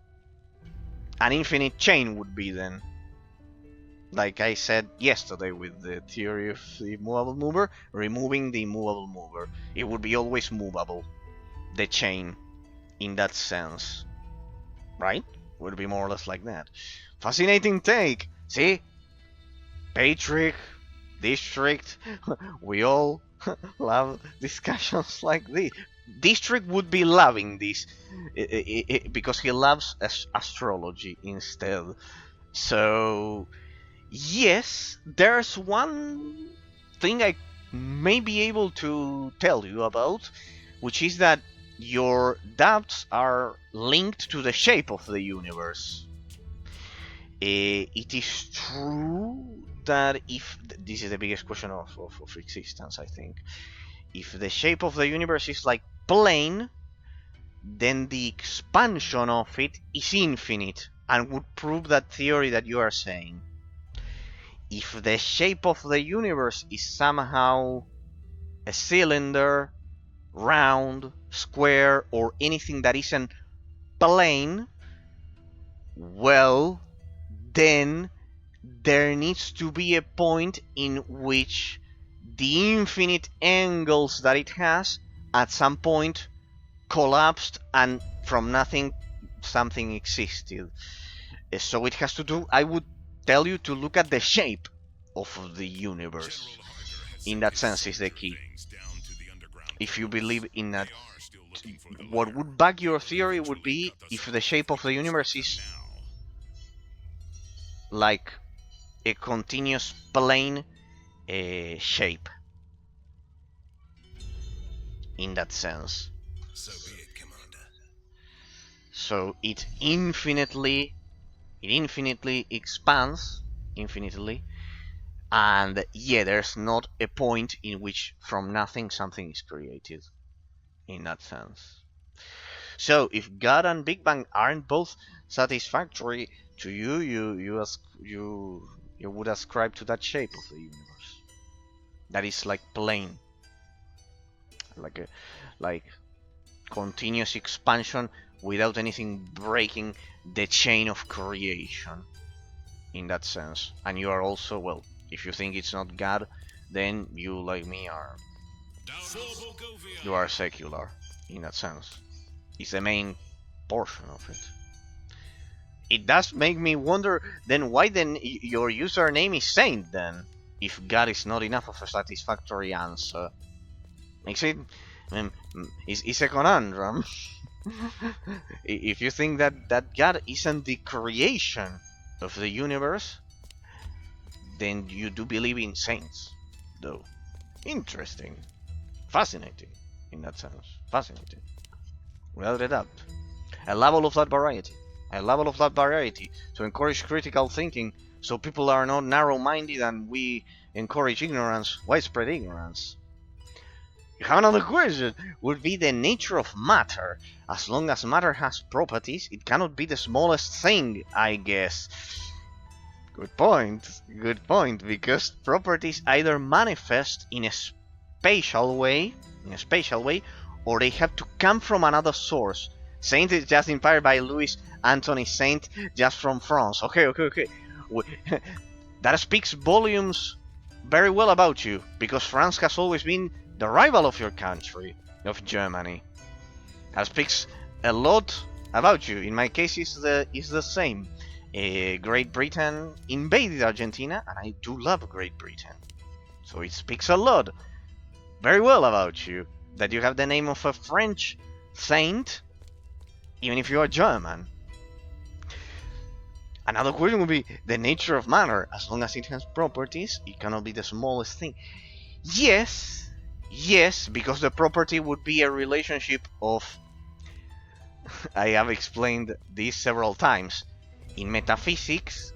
an infinite chain would be then. Like I said yesterday with the theory of the movable mover, removing the movable mover. It would be always movable, the chain, in that sense. Right? Would be more or less like that. Fascinating take! See? Patrick, District, we all love discussions like this. District would be loving this because he loves astrology instead. So yes, there's one thing I may be able to tell you about, which is that your doubts are linked to the shape of the universe. It is true that if this is the biggest question of existence, I think, if the shape of the universe is like plane, then the expansion of it is infinite and would prove that theory that you are saying. If the shape of the universe is somehow a cylinder, round, square, or anything that isn't plane, well, then there needs to be a point in which the infinite angles that it has at some point collapsed and from nothing something existed. So it has to do, I would tell you to look at the shape of the universe. In that sense is the key. If you believe in that, what would back your theory would be if the shape of the universe is like a continuous plane shape. In that sense. So be it, Commander. So it infinitely expands infinitely, and yeah, there's not a point in which from nothing something is created. In that sense. So if God and Big Bang aren't both satisfactory to you, you would ascribe to that shape of the universe. That is like plane, like continuous expansion without anything breaking the chain of creation. In that sense, and you are also, well, if you think it's not God, then you, like me, you are secular. In that sense, it's the main portion of it. It does make me wonder then why then your username is Saint then, if God is not enough of a satisfactory answer. Makes it, it's a conundrum. If you think that God isn't the creation of the universe, then you do believe in saints, though. Interesting. Fascinating, in that sense. Fascinating. Without a doubt. A level of that variety. A level of that variety to encourage critical thinking so people are not narrow-minded and we encourage ignorance, widespread ignorance. You have another question. Would be the nature of matter. As long as matter has properties, it cannot be the smallest thing, I guess. Good point. Good point. Because properties either manifest in a spatial way, or they have to come from another source. Saint is just inspired by Louis Anthony Saint, just from France. Okay. That speaks volumes very well about you, because France has always been the rival of your country, of Germany. That speaks a lot about you. In my case, it's the same. Great Britain invaded Argentina, and I do love Great Britain. So it speaks a lot, very well about you, that you have the name of a French saint, even if you are German. Another question would be the nature of matter. As long as it has properties, it cannot be the smallest thing. Yes, because the property would be a relationship of... I have explained this several times. In metaphysics,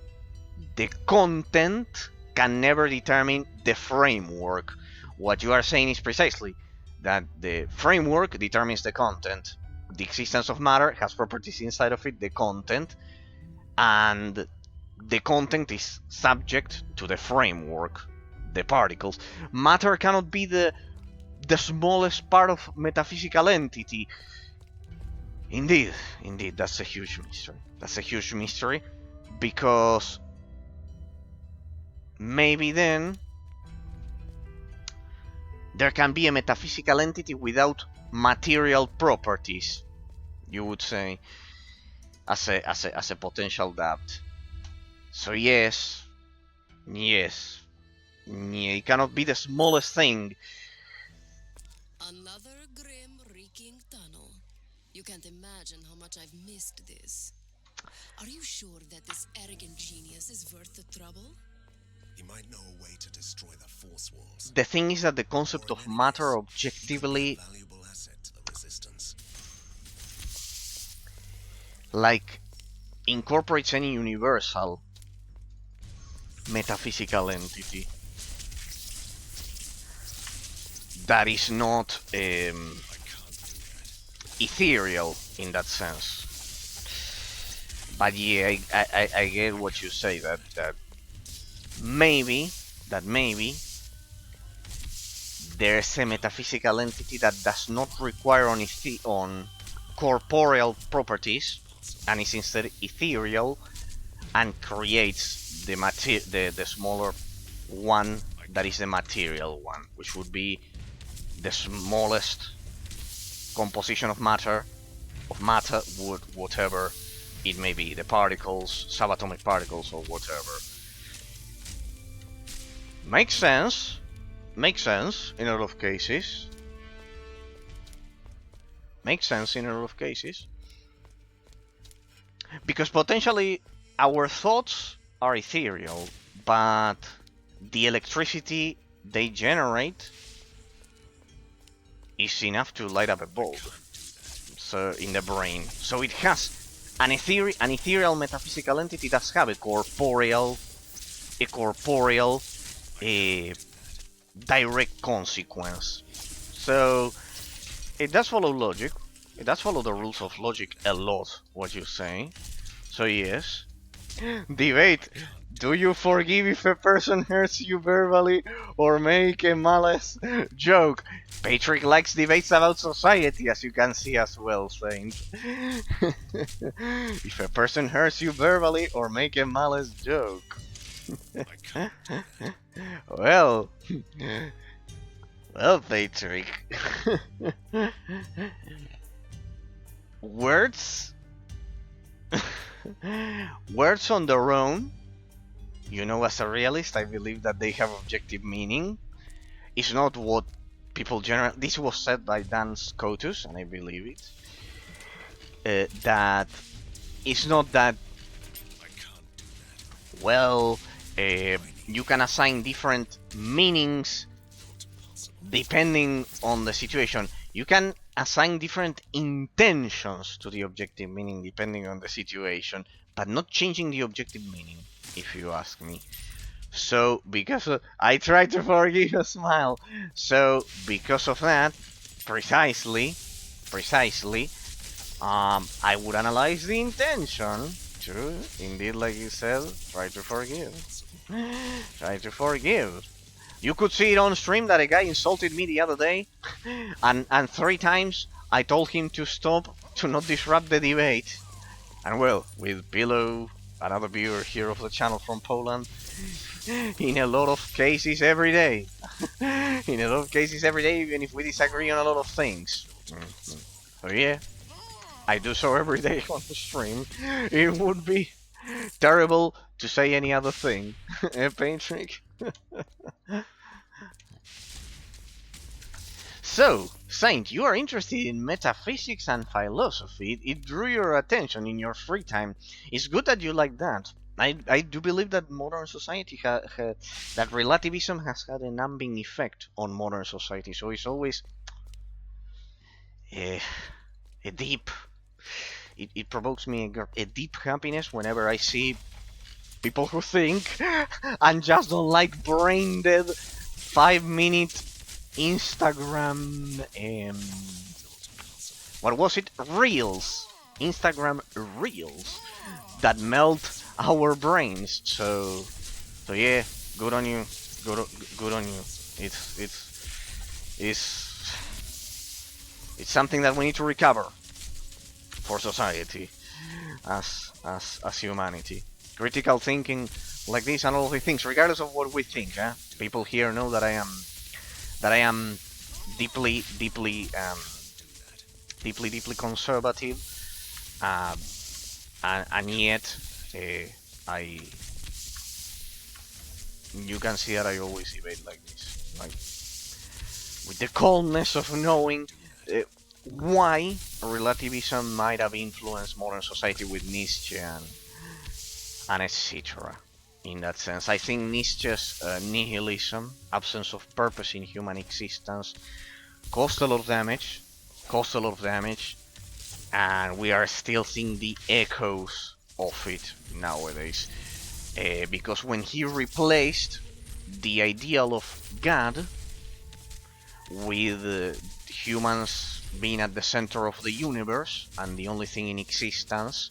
the content can never determine the framework. What you are saying is precisely that the framework determines the content. The existence of matter has properties inside of it, the content, and the content is subject to the framework, the particles. Matter cannot be the smallest part of metaphysical entity. Indeed, that's a huge mystery. That's a huge mystery, because maybe then there can be a metaphysical entity without material properties, you would say, as a potential doubt. So yes, it cannot be the smallest thing. Another grim, reeking tunnel. You can't imagine how much I've missed this. Are you sure that this arrogant genius is worth the trouble? He might know a way to destroy the force walls. The thing is that the concept of matter objectively, Valuable asset to the resistance. like, incorporates any universal metaphysical entity that is not ethereal in that sense. But yeah, I get what you say, that maybe there's a metaphysical entity that does not require on corporeal properties and is instead ethereal and creates the smaller one that is the material one, which would be the smallest composition of matter would whatever it may be, the particles, subatomic particles or whatever. Makes sense in a lot of cases. Because potentially our thoughts are ethereal, but the electricity they generate is enough to light up a bulb, so in the brain. So it has an ethereal metaphysical entity does have a corporeal direct consequence. So it does follow logic. It does follow the rules of logic a lot, what you say. So yes. Debate. Do you forgive if a person hurts you verbally or make a malice joke? Patrick likes debates about society, as you can see as well, Saint. If a person hurts you verbally or make a malice joke. Well, Patrick. Words on their own, as a realist, I believe that they have objective meaning. It's not what people generally... This was said by Dan Scotus, and I believe it. that it's not that well. You can assign different meanings depending on the situation. You can assign different intentions to the objective meaning depending on the situation, but not changing the objective meaning, if you ask me. So, because I try to forgive a smile. So, because of that, precisely, I would analyze the intention to, indeed, like you said, try to forgive. Try to forgive. You could see it on stream that a guy insulted me the other day, and 3 times I told him to stop, to not disrupt the debate. And well, with Pillow, another viewer here of the channel from Poland, in a lot of cases every day. In a lot of cases every day, even if we disagree on a lot of things. So yeah, I do so every day on the stream. It would be terrible to say any other thing. Eh, Patrick? So, Saint, you are interested in metaphysics and philosophy. It drew your attention in your free time. It's good that you like that. I do believe that modern society that relativism has had a numbing effect on modern society. So it's always a deep. It provokes me a deep happiness whenever I see people who think and just don't like brain dead 5-minute Instagram. What was it? Reels. Instagram Reels that melt our brains. So yeah, good on you. Good on you. It's something that we need to recover for society as humanity. Critical thinking like this and all of the things, regardless of what we think. People here know that I am deeply conservative, and yet you can see that I always debate like this, like with the calmness of knowing why relativism might have influenced modern society with Nietzsche and etc. In that sense, I think Nietzsche's nihilism, absence of purpose in human existence, caused a lot of damage, and we are still seeing the echoes of it nowadays. Because when he replaced the ideal of God with humans being at the center of the universe and the only thing in existence,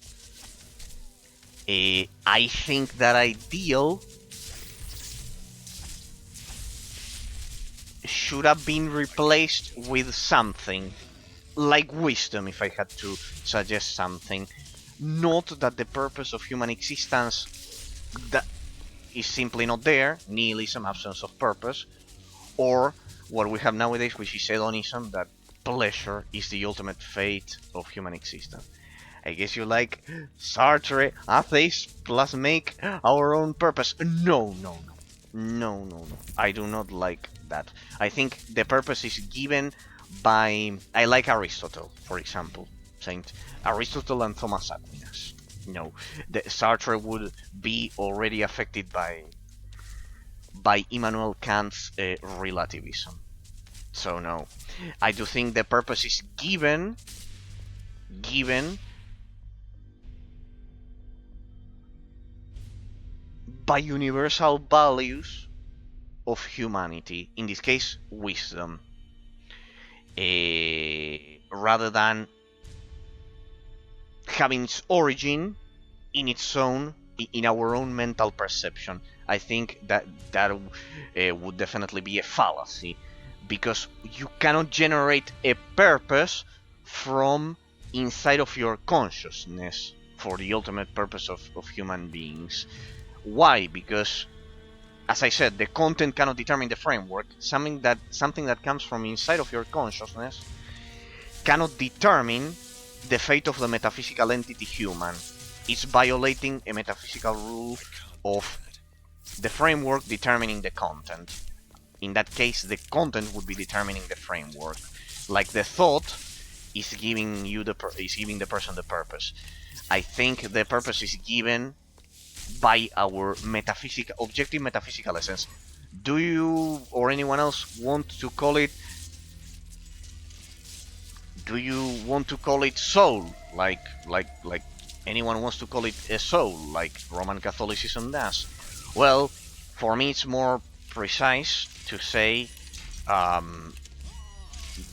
I think that ideal should have been replaced with something like wisdom, if I had to suggest something. Not that the purpose of human existence that is simply not there, nihilism, absence of purpose, or what we have nowadays, which is hedonism, that pleasure is the ultimate fate of human existence. I guess you like Sartre, atheist plus make our own purpose. No. I do not like that. I think the purpose is given by... I like Aristotle, for example. Saint Aristotle and Thomas Aquinas. No, the Sartre would be already affected by Immanuel Kant's relativism. So no, I do think the purpose is given by universal values of humanity, in this case wisdom, rather than having its origin in our own mental perception. I think that would definitely be a fallacy, because you cannot generate a purpose from inside of your consciousness for the ultimate purpose of human beings. Why? Because, as I said, the content cannot determine the framework. Something that comes from inside of your consciousness cannot determine the fate of the metaphysical entity human. It's violating a metaphysical rule of the framework determining the content. In that case, the content would be determining the framework. Like the thought is giving the person the purpose. I think the purpose is given by our objective metaphysical essence. Do you or anyone else want to call it? Do you want to call it soul, like anyone wants to call it a soul, like Roman Catholicism does? Well, for me it's more precise to say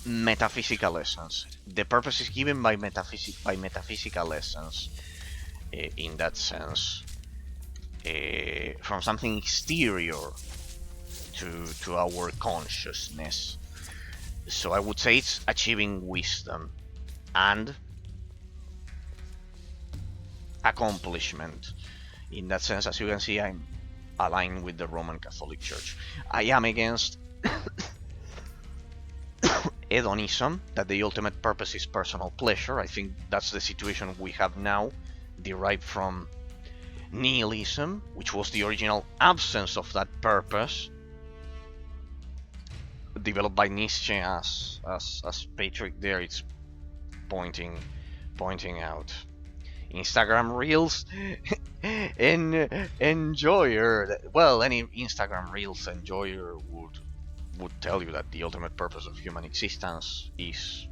metaphysical essence. The purpose is given by metaphysical essence, in that sense, from something exterior to our consciousness. So I would say it's achieving wisdom and accomplishment. In that sense, as you can see, I'm aligned with the Roman Catholic Church. I am against hedonism, that the ultimate purpose is personal pleasure. I think that's the situation we have now, derived from nihilism, which was the original absence of that purpose, developed by Nietzsche, as Patrick there it's pointing out. Instagram Reels enjoyer. Well, any Instagram Reels enjoyer would tell you that the ultimate purpose of human existence is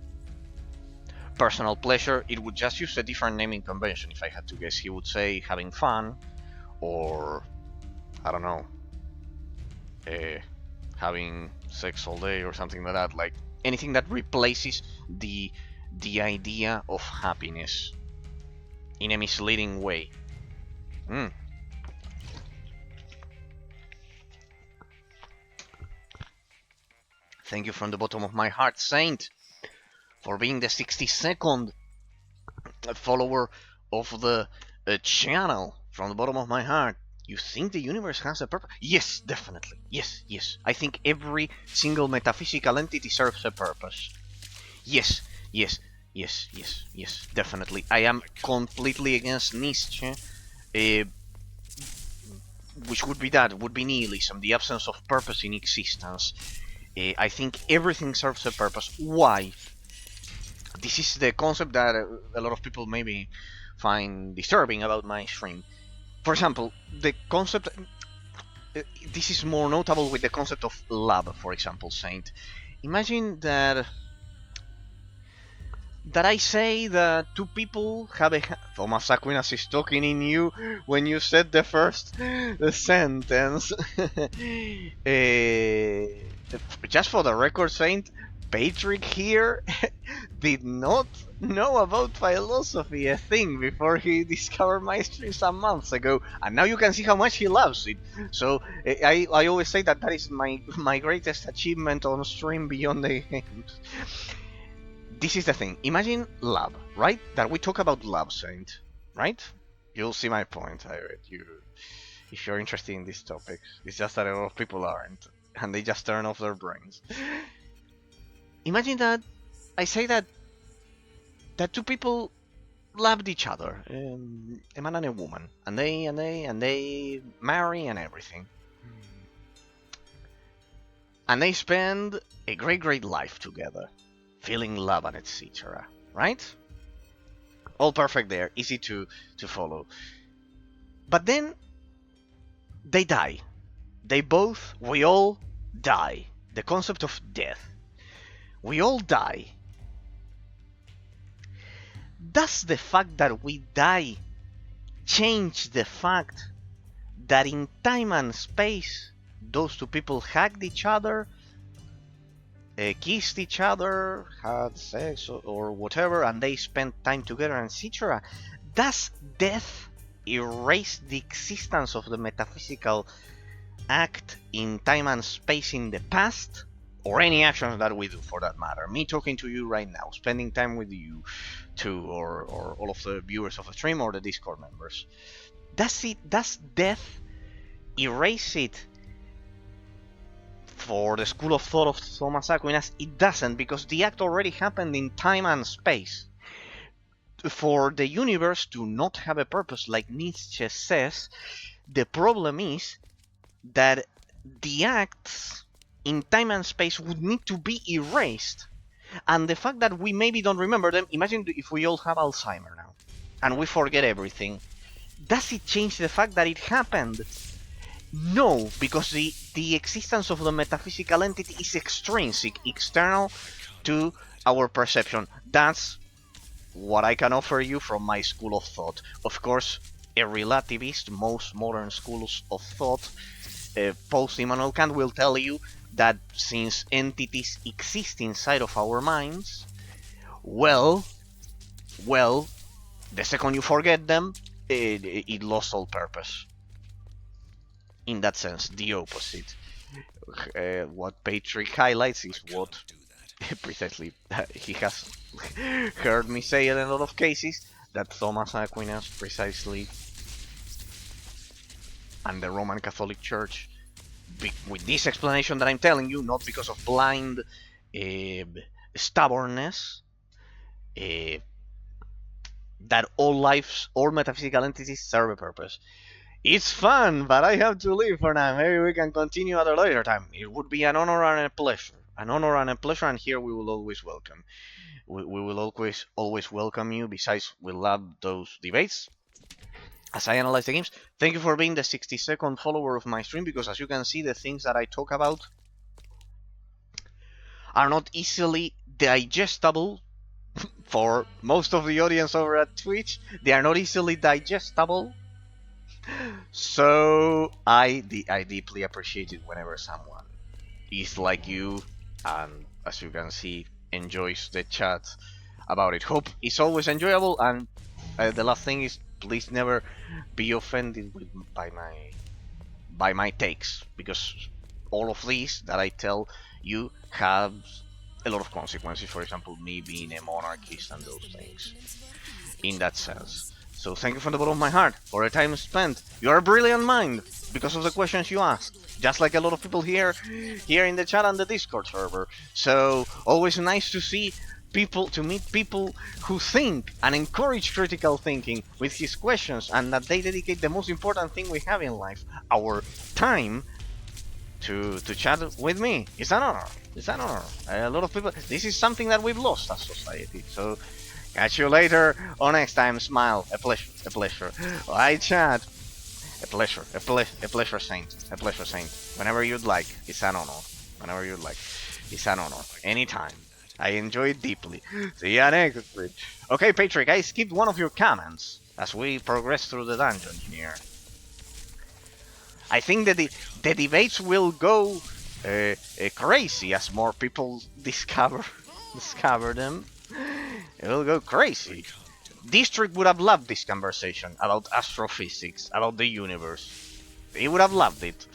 personal pleasure. It would just use a different naming convention. If I had to guess, he would say having fun, or I don't know, having sex all day or something like that. Like anything that replaces the idea of happiness in a misleading way. Thank you from the bottom of my heart, Saint, for being the 62nd follower of the channel. From the bottom of my heart. You think the universe has a purpose? Yes, definitely. Yes. I think every single metaphysical entity serves a purpose. Yes, definitely. I am completely against Nietzsche, which would be nihilism, the absence of purpose in existence. I think everything serves a purpose. Why? This is the concept that a lot of people maybe find disturbing about my stream. For example, the concept... this is more notable with the concept of love, for example, Saint. Imagine that I say that two people have a... Thomas Aquinas is talking in you when you said the first sentence. Just for the record, Saint, Patrick here did not know about philosophy a thing before he discovered my stream some months ago, and now you can see how much he loves it. So I always say that is my greatest achievement on stream beyond the games. This is the thing. Imagine love, right? That we talk about love, Saint, right? You'll see my point. If you're interested in this topic. It's just that a lot of people aren't, and they just turn off their brains. Imagine that I say that two people loved each other, a man and a woman, and they marry and everything, and they spend a great life together, feeling love and etc. Right? All perfect there, easy to follow. But then they die. We all die. The concept of death. We all die. Does the fact that we die change the fact that in time and space those two people hugged each other, kissed each other, had sex or whatever, and they spent time together, etc.? Does death erase the existence of the metaphysical act in time and space in the past? Or any actions that we do, for that matter. Me talking to you right now, spending time with you too, or all of the viewers of the stream or the Discord members. Does death erase it? For the school of thought of Thomas Aquinas, it doesn't, because the act already happened in time and space. For the universe to not have a purpose, like Nietzsche says, the problem is that the acts in time and space would need to be erased, And the fact that we maybe don't remember them, imagine if we all have Alzheimer now, and we forget everything. Does it change the fact that it happened? No, because the existence of the metaphysical entity is extrinsic, external to our perception. That's what I can offer you from my school of thought. Of course, a relativist, most modern schools of thought, post-Immanuel Kant will tell you that since entities exist inside of our minds, well, the second you forget them, it lost all purpose. In that sense, the opposite. What Patrick highlights is what precisely he has heard me say in a lot of cases, that Thomas Aquinas precisely and the Roman Catholic Church, with this explanation that I'm telling you, not because of blind stubbornness, that all metaphysical entities serve a purpose. It's fun, but I have to leave for now. Maybe we can continue at a later time. It would be an honor and a pleasure. An honor and a pleasure, and here we will always welcome. We will always welcome you. Besides, we love those debates. As I analyze the games, thank you for being the 60-second follower of my stream, because as you can see, the things that I talk about are not easily digestible for most of the audience over at Twitch. They are not easily digestible. So I deeply appreciate it whenever someone is like you, and as you can see, enjoys the chat about it. Hope it's always enjoyable, and the last thing is, please never be offended by my takes, because all of these that I tell you have a lot of consequences. For example, me being a monarchist and those things. In that sense. So thank you from the bottom of my heart for the time spent. You are a brilliant mind because of the questions you ask. Just like a lot of people here in the chat and the Discord server. So always nice to see people, to meet people who think and encourage critical thinking with his questions, and that they dedicate the most important thing we have in life, our time, to chat with me. It's an honor. It's an honor. A lot of people. This is something that we've lost as society. So. Catch you later or next time. Smile. A pleasure. A pleasure. I chat. A pleasure. A pleasure, Saint. A pleasure, Saint. Whenever you'd like. It's an honor. Whenever you'd like. It's an honor. Anytime. I enjoy it deeply. See ya next week. Okay, Patrick, I skipped one of your comments as we progress through the dungeon here. I think that the debates will go crazy as more people discover them. It will go crazy. District would have loved this conversation about astrophysics, about the universe. He would have loved it.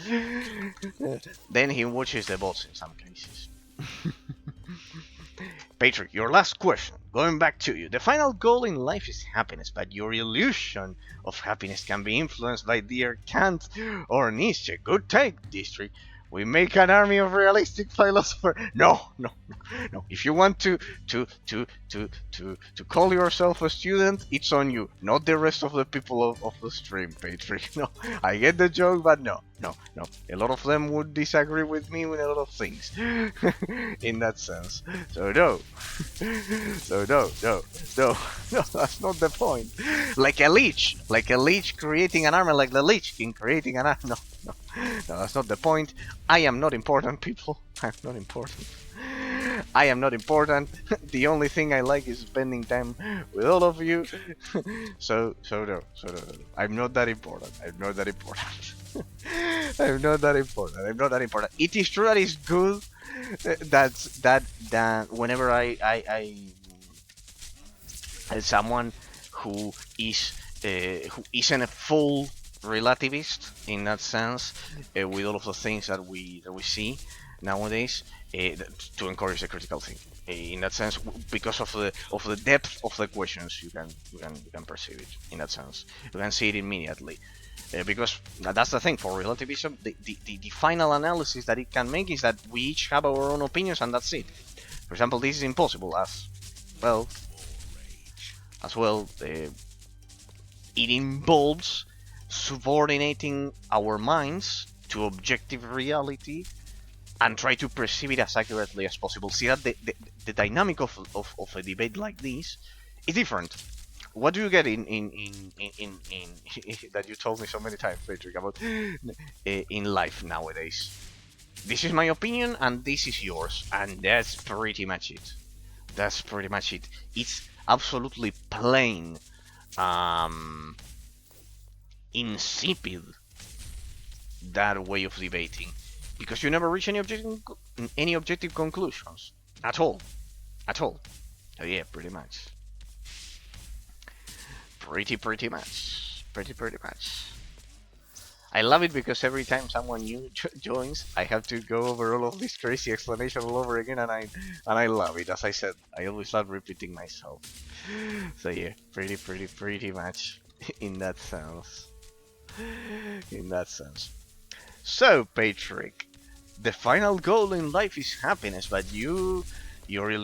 Then he watches the bots in some cases. Patrick, your last question. Going back to you. The final goal in life is happiness, but your illusion of happiness can be influenced by dear Kant or Nietzsche. Good take, District. We make an army of realistic philosophers. No. If you want to call yourself a student, it's on you, not the rest of the people of the stream, Patrick. No, I get the joke, but no. A lot of them would disagree with me with a lot of things, in that sense. So no, that's not the point. Like a leech creating an armor, like the Lich King creating an armor. No, that's not the point. I am not important, people. I'm not important. I am not important. The only thing I like is spending time with all of you. So no. I'm not that important. I'm not that important. It is true that it's good that whenever I someone who isn't a full relativist in that sense, with all of the things that we see nowadays, to encourage the critical thinking. In that sense, because of the depth of the questions, you can perceive it. In that sense, you can see it immediately. Because that's the thing for relativism. The final analysis that it can make is that we each have our own opinions, and that's it. For example, this is impossible as well. It involves subordinating our minds to objective reality and try to perceive it as accurately as possible. See that the dynamic of a debate like this is different. What do you get in that you told me so many times, Patrick, about in life nowadays? This is my opinion and this is yours, and that's pretty much it. That's pretty much it. It's absolutely plain, insipid, that way of debating, because you never reach any objective conclusions at all. So yeah, pretty much. Pretty much. I love it because every time someone new joins, I have to go over all of this crazy explanation all over again, and I love it. As I said, I always love repeating myself. So yeah, pretty much in that sense. So, Patrick, the final goal in life is happiness, but your illusion